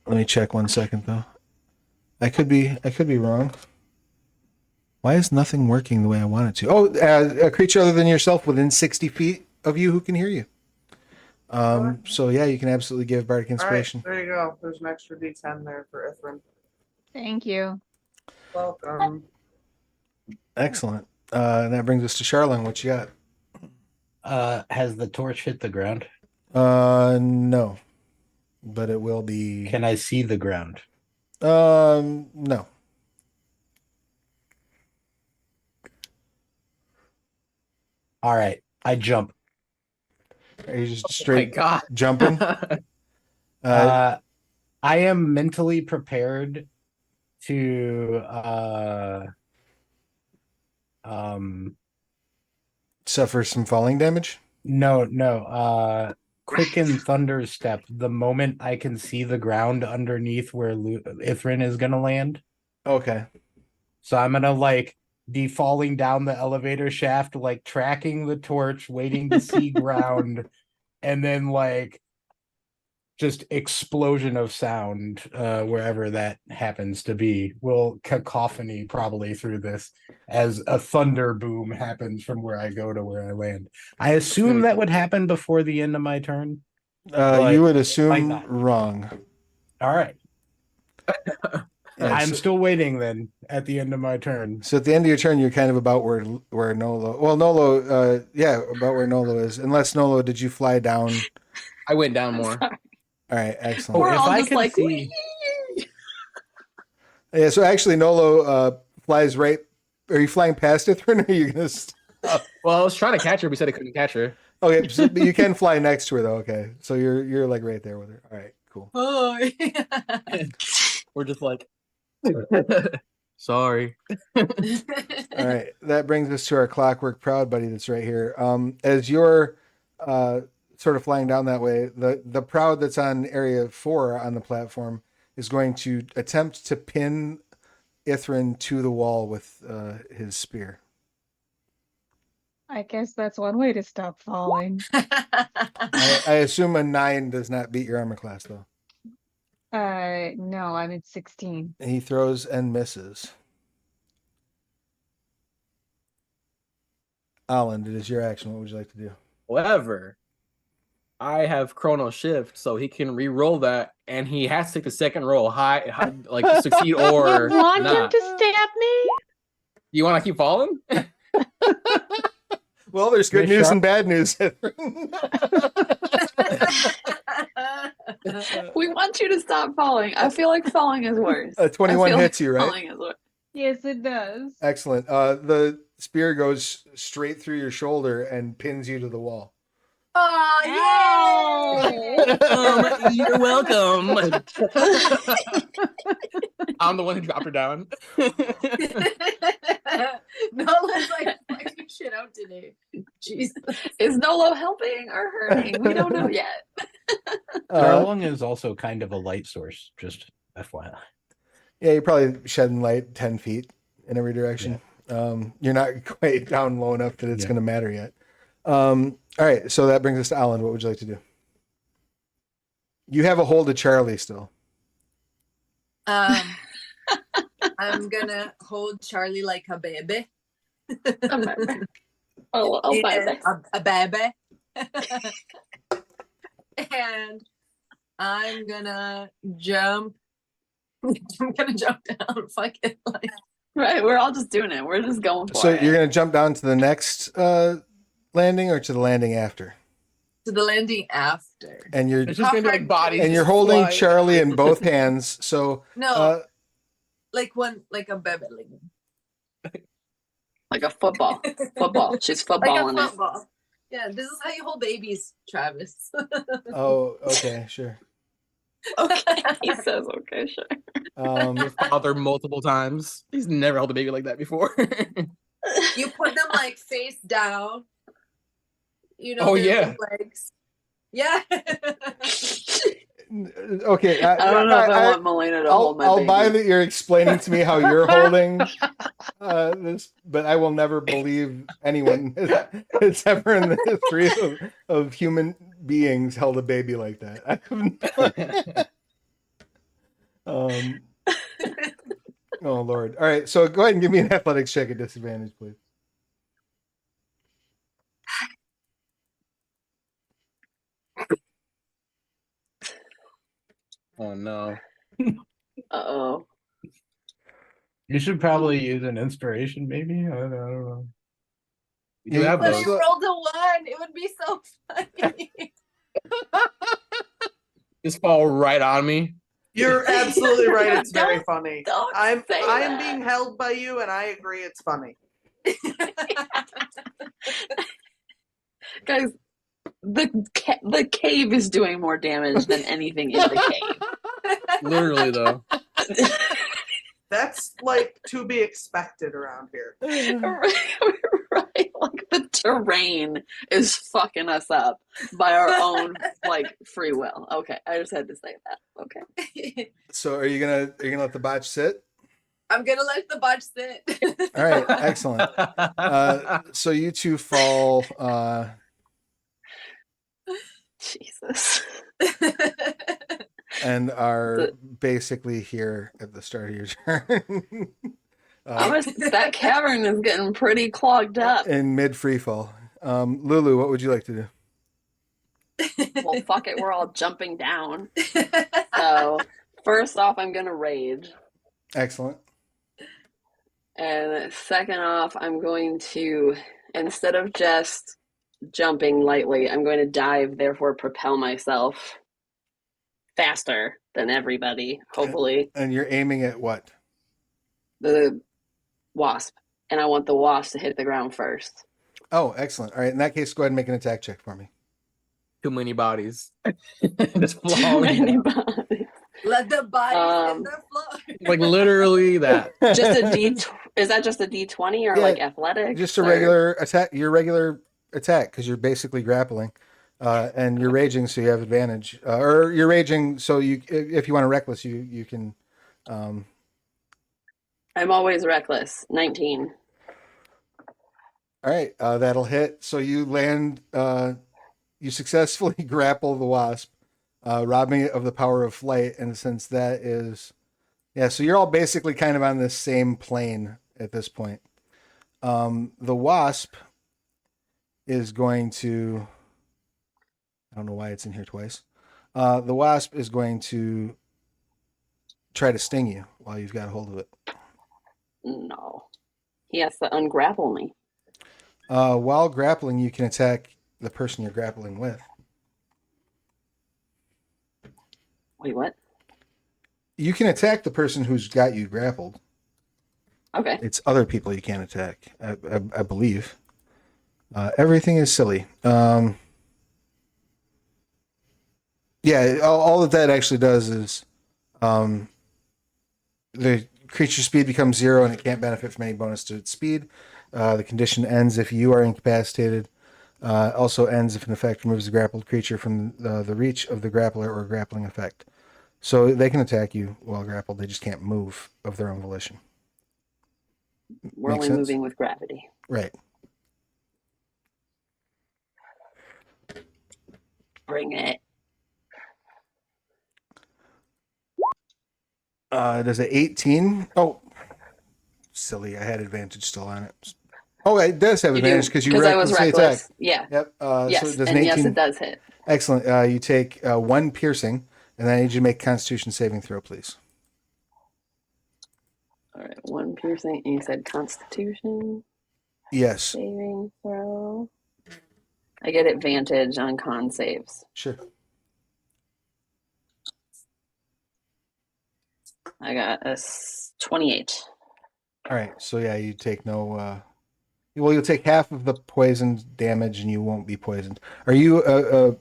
me check 1 second though. I could be wrong. Why is nothing working the way I want it to? Oh, a creature other than yourself within 60 feet of you who can hear you. So yeah, you can absolutely give Bardic All right, Inspiration. there you go. There's an extra D10 there for Ithrin. Thank you. Welcome. Excellent. And that brings us to Charlene. What you got? Has the torch hit the ground? No, but it will be. Can I see the ground? No. All right, I jump. Are you just Oh my straight god. jumping? I am mentally prepared to Suffer some falling damage? no, quicken thunder step the moment I can see the ground underneath where Ithrin is gonna land. Okay. So I'm gonna like be falling down the elevator shaft, like tracking the torch, waiting to see ground, and then like just explosion of sound wherever that happens to be. Will cacophony probably through this as a thunder boom happens from where I go to where I land. I assume really that cool. would happen before the end of my turn. You would might assume not. wrong. All right. Yeah, I'm so, still waiting then at the end of my turn. so at the end of your turn, you're kind of about where Nolo. Well, Nolo. Yeah, about where Nolo is. Unless Nolo, did you fly down? I went down I'm more. sorry. All right, excellent. We're if all I just can like, see- "Whee!" Yeah, so actually, Nolo flies right. Are you flying past Ithrin, or are you gonna? Well, I was trying to catch her, but said I couldn't catch her. Okay, so, but you can fly next to her though. Okay, so you're like right there with her. All right, cool. Oh, We're just like, sorry. All right, that brings us to our Clockwork Proud buddy that's right here. As you're sort of flying down that way, the Proud that's on area 4 on the platform is going to attempt to pin Ithrin to the wall with his spear. I guess that's one way to stop falling. I assume a 9 does not beat your armor class though. No, I'm at 16. He throws and misses. Alan, it is your action. What would you like to do? However, I have Chrono Shift, so he can re-roll that, and he has to take the second roll high like succeed or You want him not. to stab me? You want to keep falling? Well, there's good Nice news shot. and bad news. We want you to stop falling. I feel like falling is worse. 21 I feel hits like you, right? Falling is worse. Yes, it does. Excellent. The spear goes straight through your shoulder and pins you to the wall. Oh, yay! You're welcome. I'm the one who dropped her down. Nola's like fucking shit out today. Jesus. Is Nolo helping or hurting? We don't know yet. Darlung is also kind of a light source, just FYI. Yeah, you're probably shedding light 10 feet in every direction. You're not quite down low enough that it's Yeah. going to matter yet. All right, so that brings us to Alan. What would you like to do? You have a hold of Charlie still. I'm gonna hold Charlie like a baby. Oh, bye. A baby. And I'm gonna jump. I'm gonna jump down. Fuck it. Like, Right, we're all just doing it. We're just going for So it. you're going to jump down to the next landing or to the landing after? to the landing after. And you're It's just gonna be like bodies. and you're just holding flying. Charlie in both hands. So No, like a baby. Like a football. Football. She's Like a footballing it. football. Yeah, this is how you hold babies, Travis. oh, okay, sure. Okay, he says okay, sure. Your father multiple times. He's never held a baby like that before. You put them like face down. You know, Oh, their yeah. little legs. Yeah. Okay, I don't know if I want Melena to hold my I'll baby. buy that you're explaining to me how you're holding this, but I will never believe anyone has ever in the history of human beings held a baby like that. Oh Lord. All right, so go ahead and give me an athletics check at disadvantage, please. Oh no. Uh-oh. You should probably use an inspiration, maybe. I don't know. We do have But those. you rolled a 1. It would be so funny. Just fall right on me. You're absolutely right. It's very Don't- funny. don't I'm say that. being held by you, and I agree. It's funny. Guys, the cave is doing more damage than anything in the Literally though. cave. That's like to be expected around here. Right, like the terrain is fucking us up by our own like free will. Okay, I just had to say that. Okay. So are you gonna let the botch sit? I'm gonna let the botch sit. All right, excellent. So you two fall. Jesus. And are basically here at the start of your turn. That cavern is getting pretty clogged up. In mid free fall. Lulu, what would you like to do? Well, fuck it, we're all jumping down. So, first off, I'm gonna rage. Excellent. And second off, I'm going to, instead of just jumping lightly, I'm going to dive, therefore propel myself faster than everybody, hopefully. And you're aiming at what? The wasp. And I want the wasp to hit the ground first. Oh, excellent. All right. In that case, go ahead and make an attack check for me. Too many bodies. Just Too falling. many bodies. Let the bodies hit the floor. Like literally that. Just a D. Is that just a D20 or Yeah, like athletics? Just a or- regular attack. Your regular attack, because you're basically grappling, and you're raging, so you have advantage. Or you're raging, so you, if you want to reckless, you can. I'm always reckless. 19. All right, that'll hit. So you land. You successfully grapple the wasp, robbing it of the power of flight, and since that is, yeah, so you're all basically kind of on this same plane at this point. The wasp is going to. I don't know why it's in here twice. The wasp is going to try to sting you while you've got a hold of it. No. He has to ungrapple me. While grappling, you can attack the person you're grappling with. Wait, what? You can attack the person who's got you grappled. Okay. It's other people you can't attack, I believe. Everything is silly. Yeah, all that actually does is the creature's speed becomes 0 and it can't benefit from any bonus to its speed. The condition ends if you are incapacitated. Also ends if an effect removes the grappled creature from the reach of the grappler or grappling effect. So they can attack you while grappled. They just can't move of their own volition. We're Makes only sense? moving with gravity. Right. Bring it. Does it 18? Oh, silly. I had advantage still on it. Oh, it does have You advantage do, because you I was recklessly reckless. attack. Yeah. Yep. Yes. So does And an 18? yes, it does hit. Excellent. You take 1 piercing, and then I need you to make a Constitution saving throw, please. All right. 1 piercing. And you said Constitution Yes. saving throw. I get advantage on con saves. Sure. I got a 28. All right. So yeah, you take no. Well, you'll take half of the poison damage, and you won't be poisoned. Are you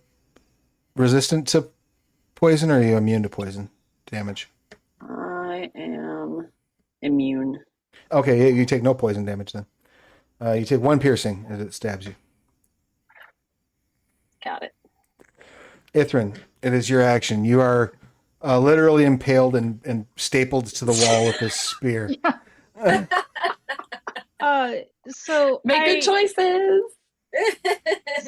resistant to poison, or are you immune to poison damage? I am immune. Okay, yeah, you take no poison damage then. You take 1 piercing as it stabs you. Got it. Ithrin, it is your action. You are literally impaled and stapled to the wall with this spear. So Make good choices.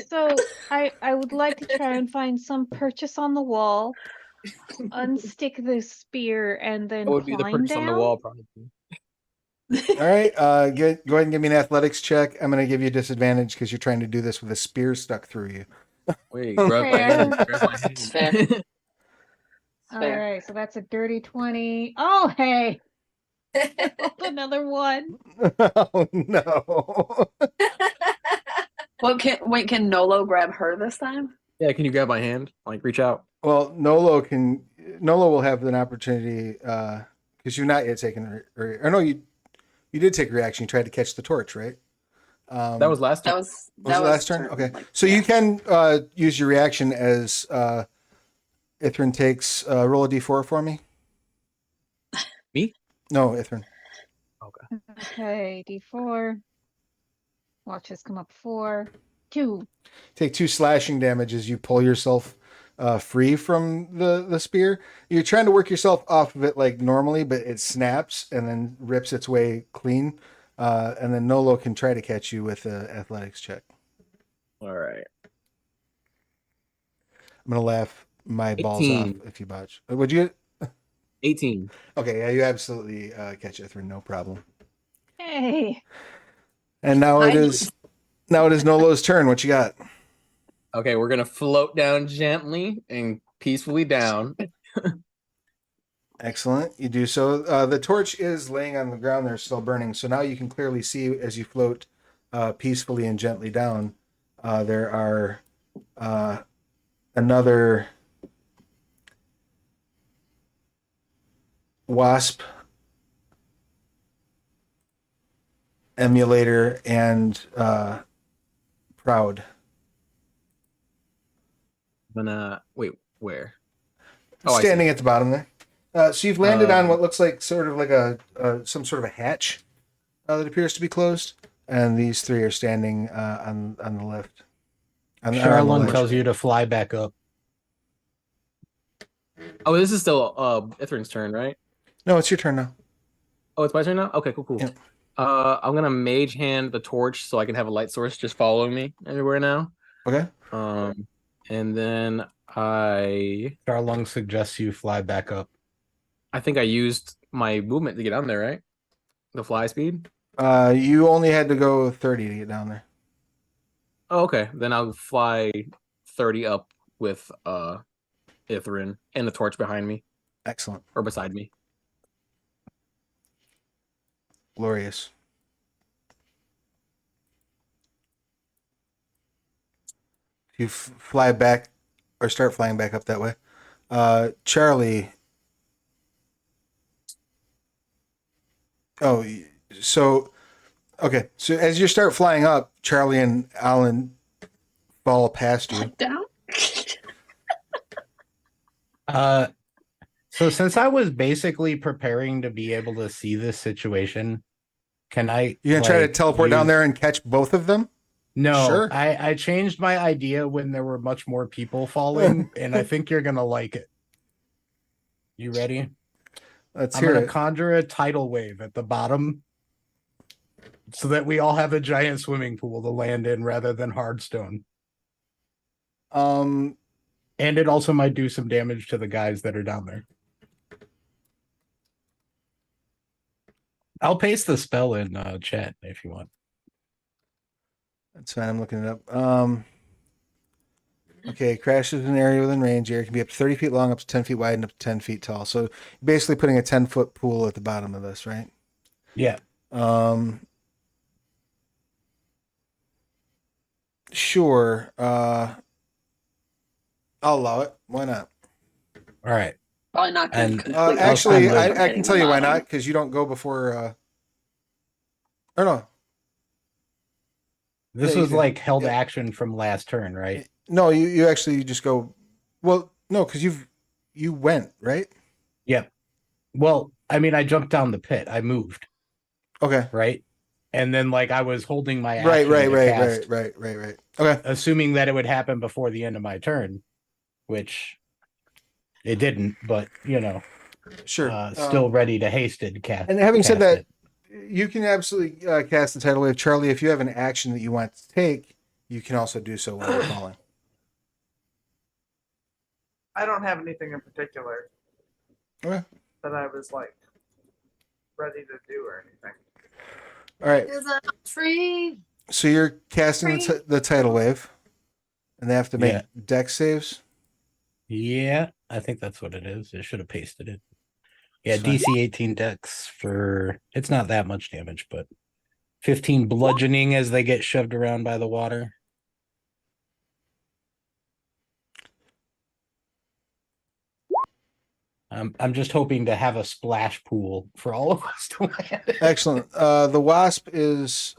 So I would like to try and find some purchase on the wall, unstick the spear, and then That would be the climb purchase down. on the wall, probably. All right. Go ahead and give me an athletics check. I'm going to give you a disadvantage because you're trying to do this with a spear stuck through you. Wait, grab my hand. Fair. Grab my It's fair. hand. It's All fair. right, so that's a dirty 20. Oh, hey. Rolled another one. Oh no. Can Nolo grab her this time? Yeah, can you grab my hand? Like, reach out. Well, Nolo will have an opportunity because you've not yet taken or no, you did take a reaction. You tried to catch the torch, right? That was last That time. was Was it last turn? Okay. So yeah. you can use your reaction as Ithrin takes roll a d4 for me. Me? No, Ithrin. Okay. Okay, D4. Watch this come up 4. 2. Take 2 slashing damage as you pull yourself free from the spear. You're trying to work yourself off of it like normally, but it snaps and then rips its way clean. And then Nolo can try to catch you with an athletics check. All right. I'm gonna laugh my balls 18. off if you botch. Would you? 18. Okay, yeah, you absolutely catch Ithrin, no problem. Hey. And now it is Nolo's turn. What you got? Okay, we're gonna float down gently and peacefully down. Excellent. You do so. The torch is laying on the ground there, still burning. So now you can clearly see as you float peacefully and gently down. There are another wasp emulator and proud. I'm gonna wait. Where? Oh, I see. Standing at the bottom there. So you've landed on Um, what looks like sort of like a some sort of a hatch that appears to be closed, and these 3 are standing on the lift. On the Charlon ledge. tells you to fly back up. Oh, this is still Ithrin's turn, right? No, it's your turn now. Oh, it's my turn now. Okay, cool. Yep. I'm gonna mage hand the torch so I can have a light source just following me everywhere now. Okay. And then Charlon suggests you fly back up. I think I used my movement to get on there, right? The fly speed. You only had to go 30 to get down there. Oh, okay. Then I'll fly 30 up with Ithrin and the torch behind me Excellent. or beside me. Glorious. You fly back or start flying back up that way. Charlie. Oh, so okay. So as you start flying up, Charlie and Alan fall past you. Down. So since I was basically preparing to be able to see this situation, can I? You're gonna try to teleport down there and catch both of them? No, Sure. I changed my idea when there were much more people falling, and I think you're gonna like it. You ready? Let's I'm hear gonna it. conjure a tidal wave at the bottom so that we all have a giant swimming pool to land in rather than hard stone. Um, And it also might do some damage to the guys that are down there. I'll paste the spell in chat if you want. That's fine. I'm looking it up. Okay, crashes in an area within range. Area can be up to 30 feet long, up to 10 feet wide, and up to 10 feet tall. So basically putting a 10-foot pool at the bottom of this, right? Yeah. Sure. I'll allow it. Why not? All right. Probably not going And, to completely. Actually, I'm I can tell you why not, because you don't go before. Or no. This Yeah, you was did. like held Yeah. action from last turn, right? No, you actually just go. Well, no, because you went, right? Yep. Well, I mean, I jumped down the pit. I moved, Okay. right? And then, like, I was holding my action Right. to cast, Right. Okay. assuming that it would happen before the end of my turn, which it didn't. But you know, Sure. still ready to hasted cast. And having said cast that, you can absolutely cast the tidal wave. Charlie, if you have an action that you want to take, you can also do so while you're falling. I don't have anything in particular Okay. that I was like ready to do or anything. All right. Because I'm free. So you're casting the tidal wave, and they have to make Yeah. dex saves. Yeah, I think that's what it is. I should have pasted it. Yeah, It's fine. DC 18 dex for it's not that much damage, but 15 bludgeoning as they get shoved around by the water. I'm just hoping to have a splash pool for all of us to land. Excellent. The wasp is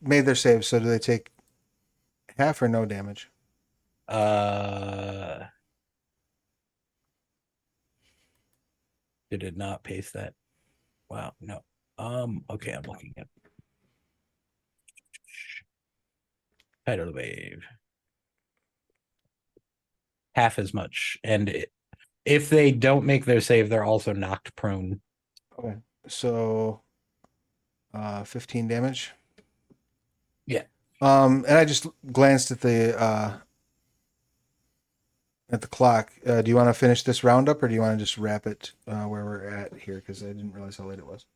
made their save, so do they take half or no damage? Did it not paste that? Wow, no. Okay, I'm looking at tidal wave. Half as much, and if they don't make their save, they're also knocked prone. Okay. So 15 damage. Yeah. And I just glanced at the clock. Do you want to finish this roundup, or do you want to just wrap it where we're at here? Because I didn't realize how late it was.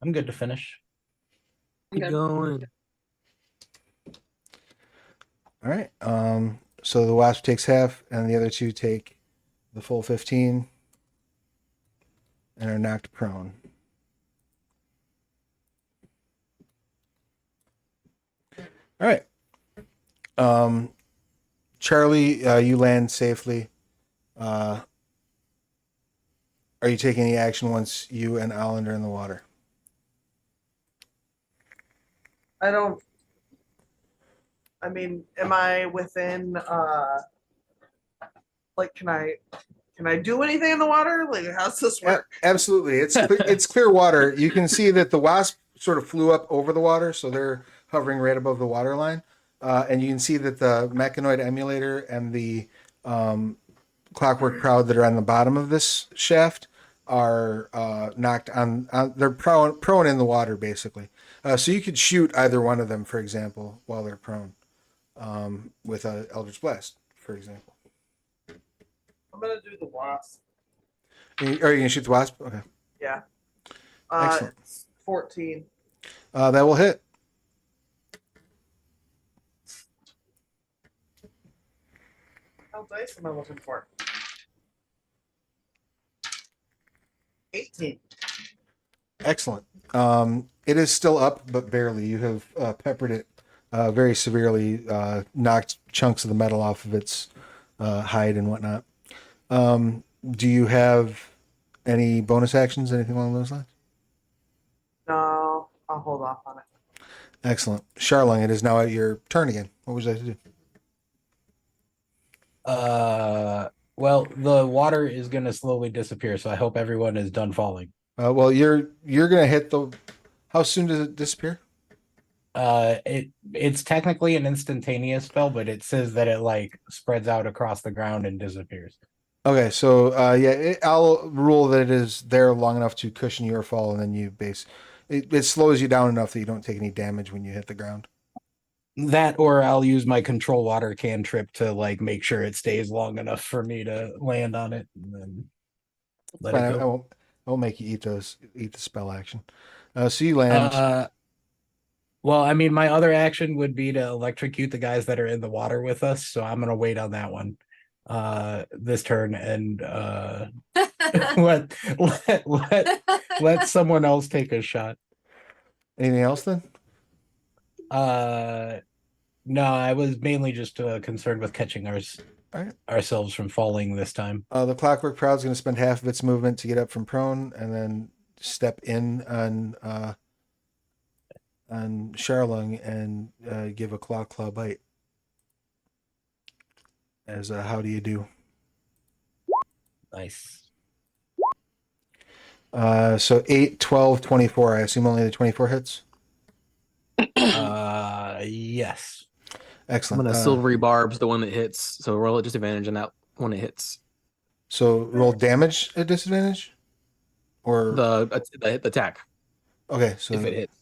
I'm good to finish. Keep Okay. going. All right. So the wasp takes half, and the other two take the full 15, and are knocked prone. All right. Charlie, you land safely. Are you taking any action once you and Alan are in the water? I mean, am I within like can I do anything in the water? Like how's this work? Absolutely. It's clear water. You can see that the wasp sort of flew up over the water, so they're hovering right above the water line. And you can see that the mechanoid emulator and the clockwork crowd that are on the bottom of this shaft are knocked on they're prone in the water, basically. So you could shoot either one of them, for example, while they're prone with a Eldritch Blast, for example. I'm gonna do the wasp. Are you going to shoot the wasp? Okay. Yeah. Excellent. It's 14. That will hit. How dice am I looking for? 18. Excellent. It is still up, but barely. You have peppered it very severely, knocked chunks of the metal off of its hide and whatnot. Do you have any bonus actions, anything along those lines? No, I'll hold off on it. Excellent. Charlung, it is now at your turn again. What would you like to do? Well, the water is gonna slowly disappear, so I hope everyone is done falling. Well, you're gonna hit the. How soon does it disappear? It's technically an instantaneous spell, but it says that it like spreads out across the ground and disappears. Okay, so I'll rule that it is there long enough to cushion your fall, and then it slows you down enough that you don't take any damage when you hit the ground. That, or I'll use my control water cantrip to like make sure it stays long enough for me to land on it, and then let Fine, it I go. won't make you eat the spell action. So you land. Well, I mean, my other action would be to electrocute the guys that are in the water with us, so I'm gonna wait on that one this turn and let someone else take a shot. Anything else then? No, I was mainly just concerned with catching ourselves from falling this time. The clockwork crowd's going to spend half of its movement to get up from prone, and then step in on Charlung and give a claw bite. As how do you do? Nice. So 8, 12, 24. I assume only the 24 hits. Yes. Excellent. I'm gonna silvery barbs the one that hits, so roll at disadvantage on that one it hits. So roll damage at disadvantage, or The attack okay. So if it hits.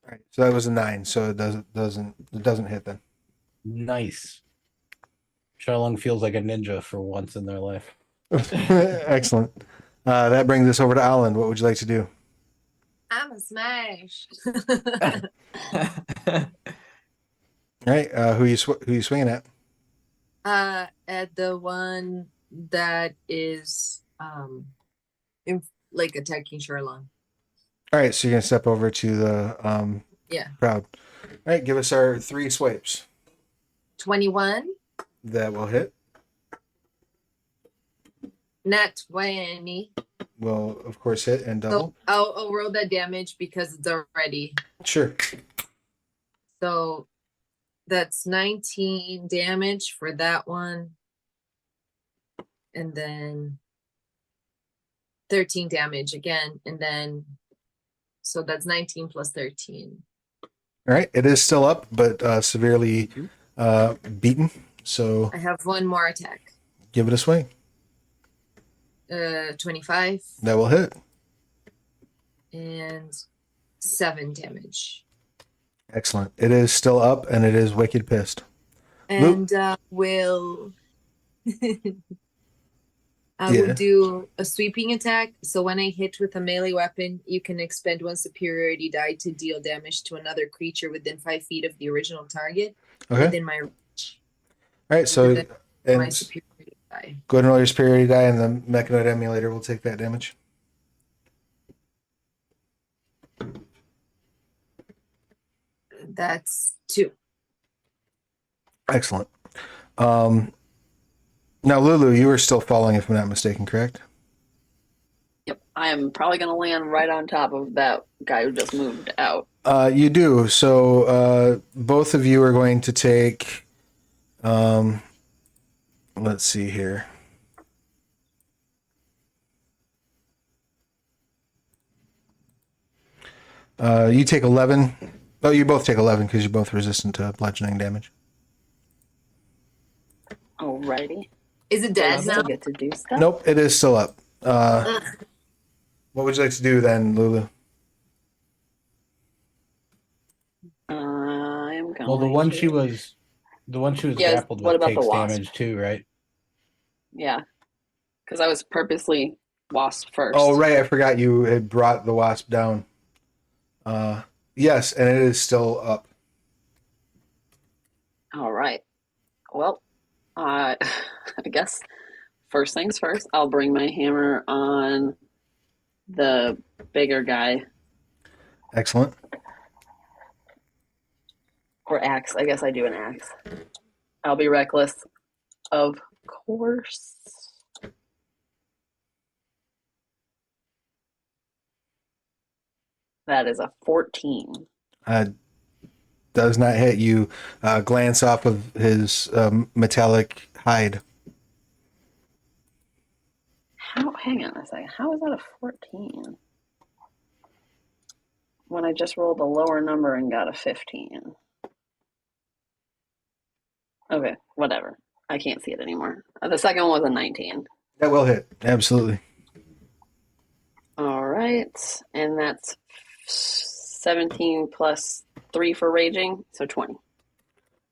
all right. So that was a 9. So it doesn't hit then. Nice. Sherlong feels like a ninja for once in their life. Excellent. That brings us over to Alan. What would you like to do? I'm a smash. All right. Who you swinging at? At the one that is like attacking Sherlong. All right. So you're gonna step over to the Yeah. crowd. All right. Give us our 3 swipes. 21, That will hit. nat 20. Will of course hit and So double. I'll roll that damage because it's already. Sure. So that's 19 damage for that one. And then 13 damage again. And then, so that's 19 plus 13. All right. It is still up, but severely beaten. So I have one more attack. give it a swing. 25 That will hit. and 7 damage. Excellent. It is still up and it is wicked pissed. And will I Yeah. will do a sweeping attack. So when I hit with a melee weapon, you can expend 1 superiority die to deal damage to another creature within 5 feet of the original target Okay. within my reach. All right. So My and superiority die. go ahead and roll your superiority die, and the Mechanoid Emulator will take that damage. That's 2. Excellent. Now, Lulu, you are still falling, if I'm not mistaken, correct? Yep, I am probably going to land right on top of that guy who just moved out. You do. So both of you are going to take. Let's see here. You take 11. Oh, you both take 11 because you're both resistant to bludgeoning damage. Alrighty. Is it I dead still now? get to do stuff. Nope, it is still up. What would you like to do then, Lulu? I'm going. Well, the one she was Yes, grappled what with about the takes wasp? damage too, right? Yeah, because I was purposely wasp first. Oh, right. I forgot you had brought the wasp down. Yes, and it is still up. All right. Well, I guess first things first, I'll bring my hammer on the bigger guy. Excellent. Or axe. I guess I do an axe. I'll be reckless. Of course. That is a 14. Does not hit you. Glance off of his metallic hide. Hang on a second. How is that a 14? When I just rolled a lower number and got a 15. Okay, whatever. I can't see it anymore. The second one was a 19. That will hit. Absolutely. All right. And that's 17 plus 3 for raging, so 20.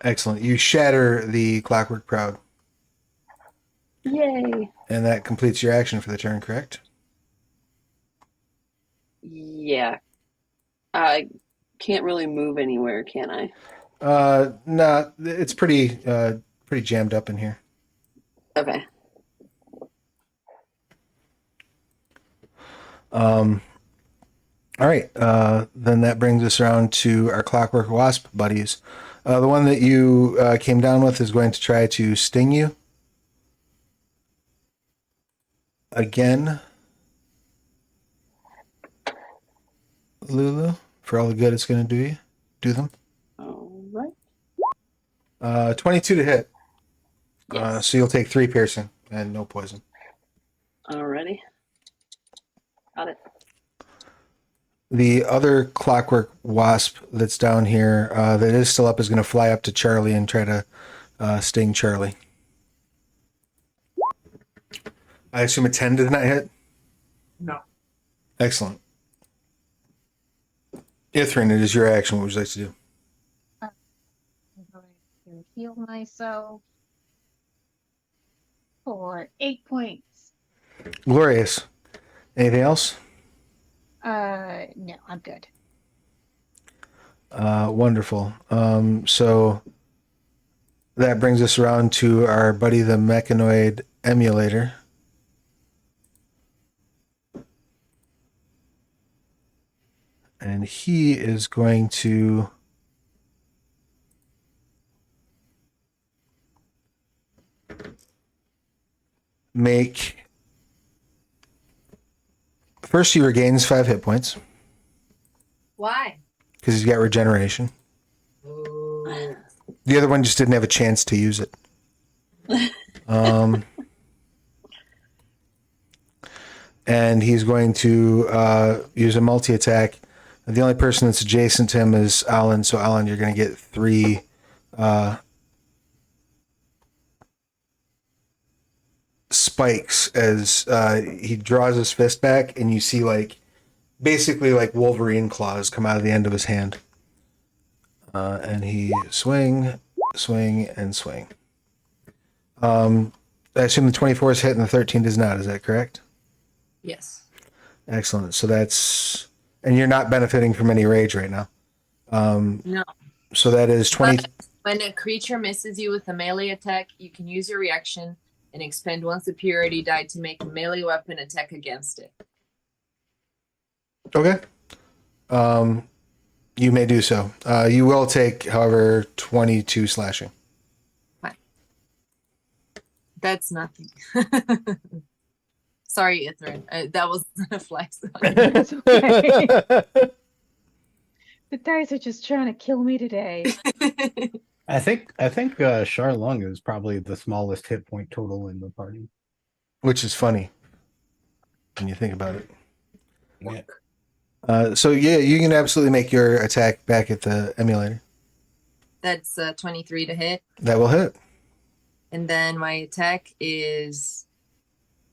Excellent. You shatter the Clockwork Proud. Yay. And that completes your action for the turn, correct? Yeah. I can't really move anywhere, can I? No, it's pretty jammed up in here. Okay. All right. Then that brings us around to our Clockwork Wasp buddies. The one that you came down with is going to try to sting you. Again. Lulu, for all the good it's going to do them. All right. 22 to hit. Yes. So you'll take 3 piercing and no poison. Alrighty. Got it. The other Clockwork Wasp that's down here that is still up is going to fly up to Charlie and try to sting Charlie. I assume a 10 did not hit? No. Excellent. Ithrin, it is your action. What would you like to do? I'm going to heal myself for 8 points. Glorious. Anything else? No, I'm good. Wonderful. So that brings us around to our buddy the mechanoid emulator. And he is going to make... First, he regains 5 hit points Why? because he's got regeneration. Ooh. The other one just didn't have a chance to use it. And he's going to use a multi-attack. The only person that's adjacent to him is Alan. So, Alan, you're going to get 3 spikes as he draws his fist back, and you see basically Wolverine claws come out of the end of his hand. And he swing, and swing. I assume the 24 is hit and the 13 does not. Is that correct? Yes. Excellent. So that's... And you're not benefiting from any rage right now. No. So that is 20... But when a creature misses you with a melee attack, you can use your reaction and expend one superiority die to make a melee weapon attack against it. Okay. You may do so. You will take, however, 22 slashing. Fine. That's nothing. Sorry, Ithrin. That was a flex. That's okay. The dice are just trying to kill me today. I think Charlung is probably the smallest hit point total in the party. Which is funny when you think about it. Yeah. So yeah, you can absolutely make your attack back at the emulator. That's 23 to hit. That will hit. And then my attack is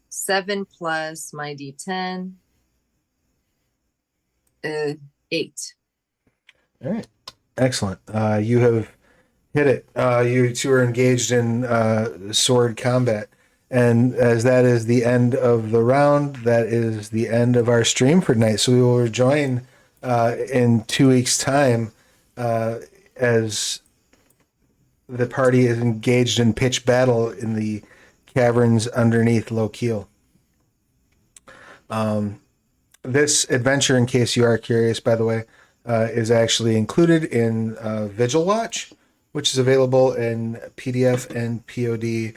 7 plus my d10. 8. All right. Excellent. You have hit it. You two are engaged in sword combat. And as that is the end of the round, that is the end of our stream for tonight. So we will rejoin in 2 weeks' time as the party is engaged in pitched battle in the caverns underneath Lokiel. This adventure, in case you are curious, by the way, is actually included in Vigil Watch, which is available in PDF and POD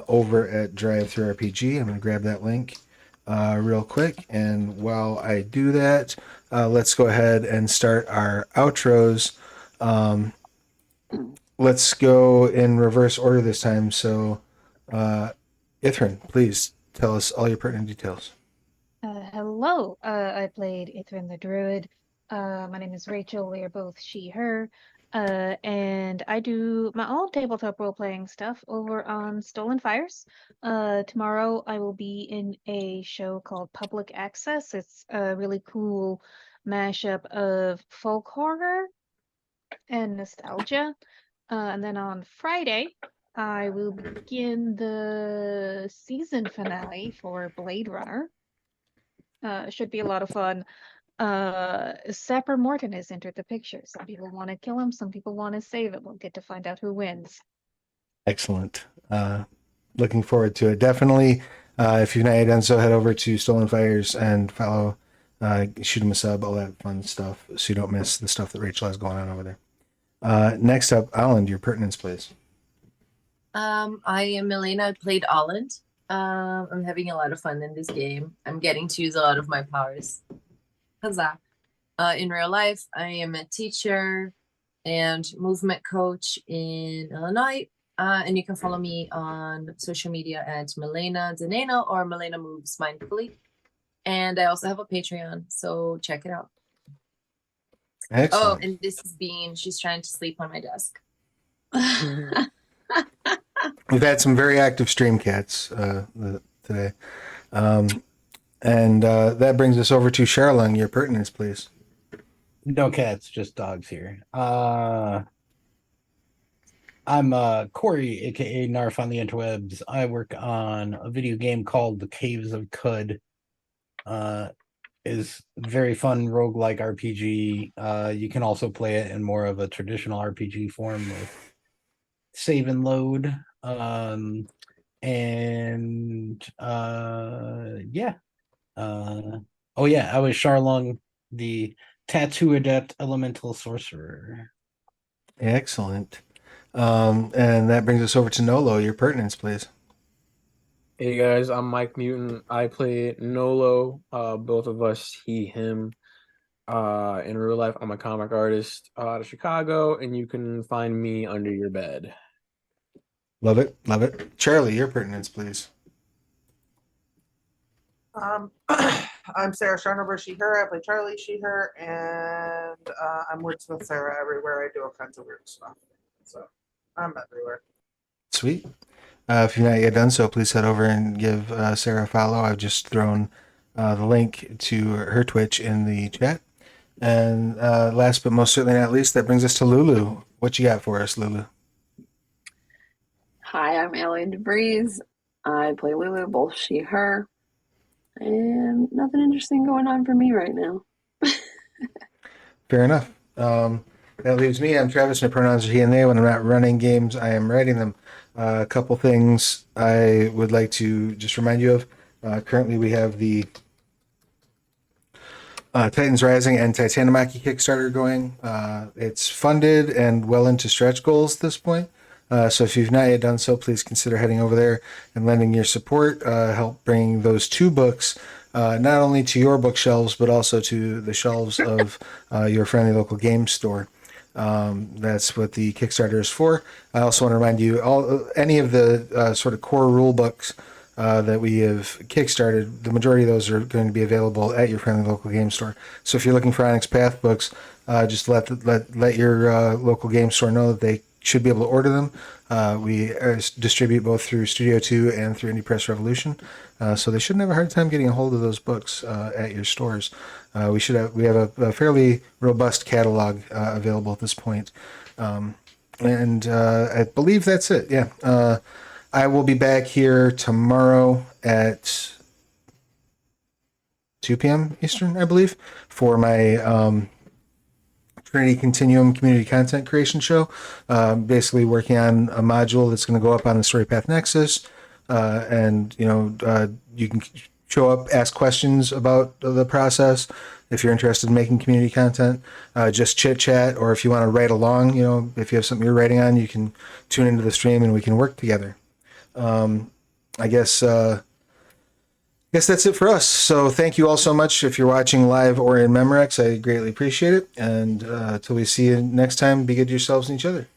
over at Drive-Thru RPG. I'm going to grab that link real quick. And while I do that, let's go ahead and start our outros. Let's go in reverse order this time. So, Ithrin, please tell us all your pertinent details. Hello, I played Ithrin the Druid. My name is Rachel. We are both she, her. And I do my own tabletop role-playing stuff over on Stolen Fires. Tomorrow I will be in a show called Public Access. It's a really cool mashup of folk horror and nostalgia. And then on Friday, I will begin the season finale for Blade Runner. Should be a lot of fun. Sapper Morton has entered the picture. Some people want to kill him, some people want to save him. We'll get to find out who wins. Excellent. Looking forward to it. Definitely, if you've not yet done so, head over to Stolen Fires and follow, shoot him a sub, all that fun stuff, so you don't miss the stuff that Rachel has going on over there. Next up, Alan, your pertinence, please. I am Milena. I played Holland. I'm having a lot of fun in this game. I'm getting to use a lot of my powers. Huzzah. In real life, I am a teacher and movement coach in Illinois. And you can follow me on social media at Milena Denena or Milena Moves Mindfully. And I also have a Patreon, so check it out. Excellent. Oh, and this is Bean. She's trying to sleep on my desk. We've had some very active stream cats today. And that brings us over to Charlung, your pertinence, please. No cats, just dogs here. I'm Corey, aka Narf on the interwebs. I work on a video game called The Caves of Cud. is very fun roguelike RPG. You can also play it in more of a traditional RPG form with save and load. And yeah. Oh yeah, I was Charlong, the tattoo adept elemental sorcerer. Excellent. And that brings us over to Nolo. Your pertinence, please. Hey guys, I'm Mike Mutant. I play Nolo. Both of us, he, him. In real life, I'm a comic artist out of Chicago, and you can find me under your bed. Love it. Love it. Charlie, your pertinence, please. I'm Sarah Sharnover, she, her. I play Charlie, she, her, and I'm Wordsmith Sarah everywhere. I do all kinds of weird stuff. So I'm everywhere. Sweet. If you've not yet done so, please head over and give Sarah a follow. I've just thrown the link to her Twitch in the chat. And last but most certainly not least, that brings us to Lulu. What you got for us, Lulu? Hi, I'm Alien DeVries. I play Lulu, both she, her. And nothing interesting going on for me right now. Fair enough. That leaves me. I'm Travis. My pronouns are he and they. When I'm not running games, I am writing them. A couple things I would like to just remind you of. Currently, we have the Titans Rising and Titanomachy Kickstarter going. It's funded and well into stretch goals at this point. So if you've not yet done so, please consider heading over there and lending your support. Help bring those two books not only to your bookshelves, but also to the shelves of your friendly local game store. That's what the Kickstarter is for. I also want to remind you, any of the sort of core rule books that we have kickstarted, the majority of those are going to be available at your friendly local game store. So if you're looking for Onyx Path books, just let your local game store know that they should be able to order them. We distribute both through Studio 2 and through Indie Press Revolution, so they shouldn't have a hard time getting a hold of those books at your stores. We have a fairly robust catalog available at this point, and I believe that's it. Yeah, I will be back here tomorrow at 2 p.m. Eastern, I believe, for my Trinity Continuum community content creation show. Basically working on a module that's going to go up on the StoryPath Nexus. And, you can show up, ask questions about the process. If you're interested in making community content, just chit chat, or if you want to write along, if you have something you're writing on, you can tune into the stream and we can work together. I guess that's it for us. So thank you all so much. If you're watching live or in Memorex, I greatly appreciate it. And until we see you next time, be good to yourselves and each other.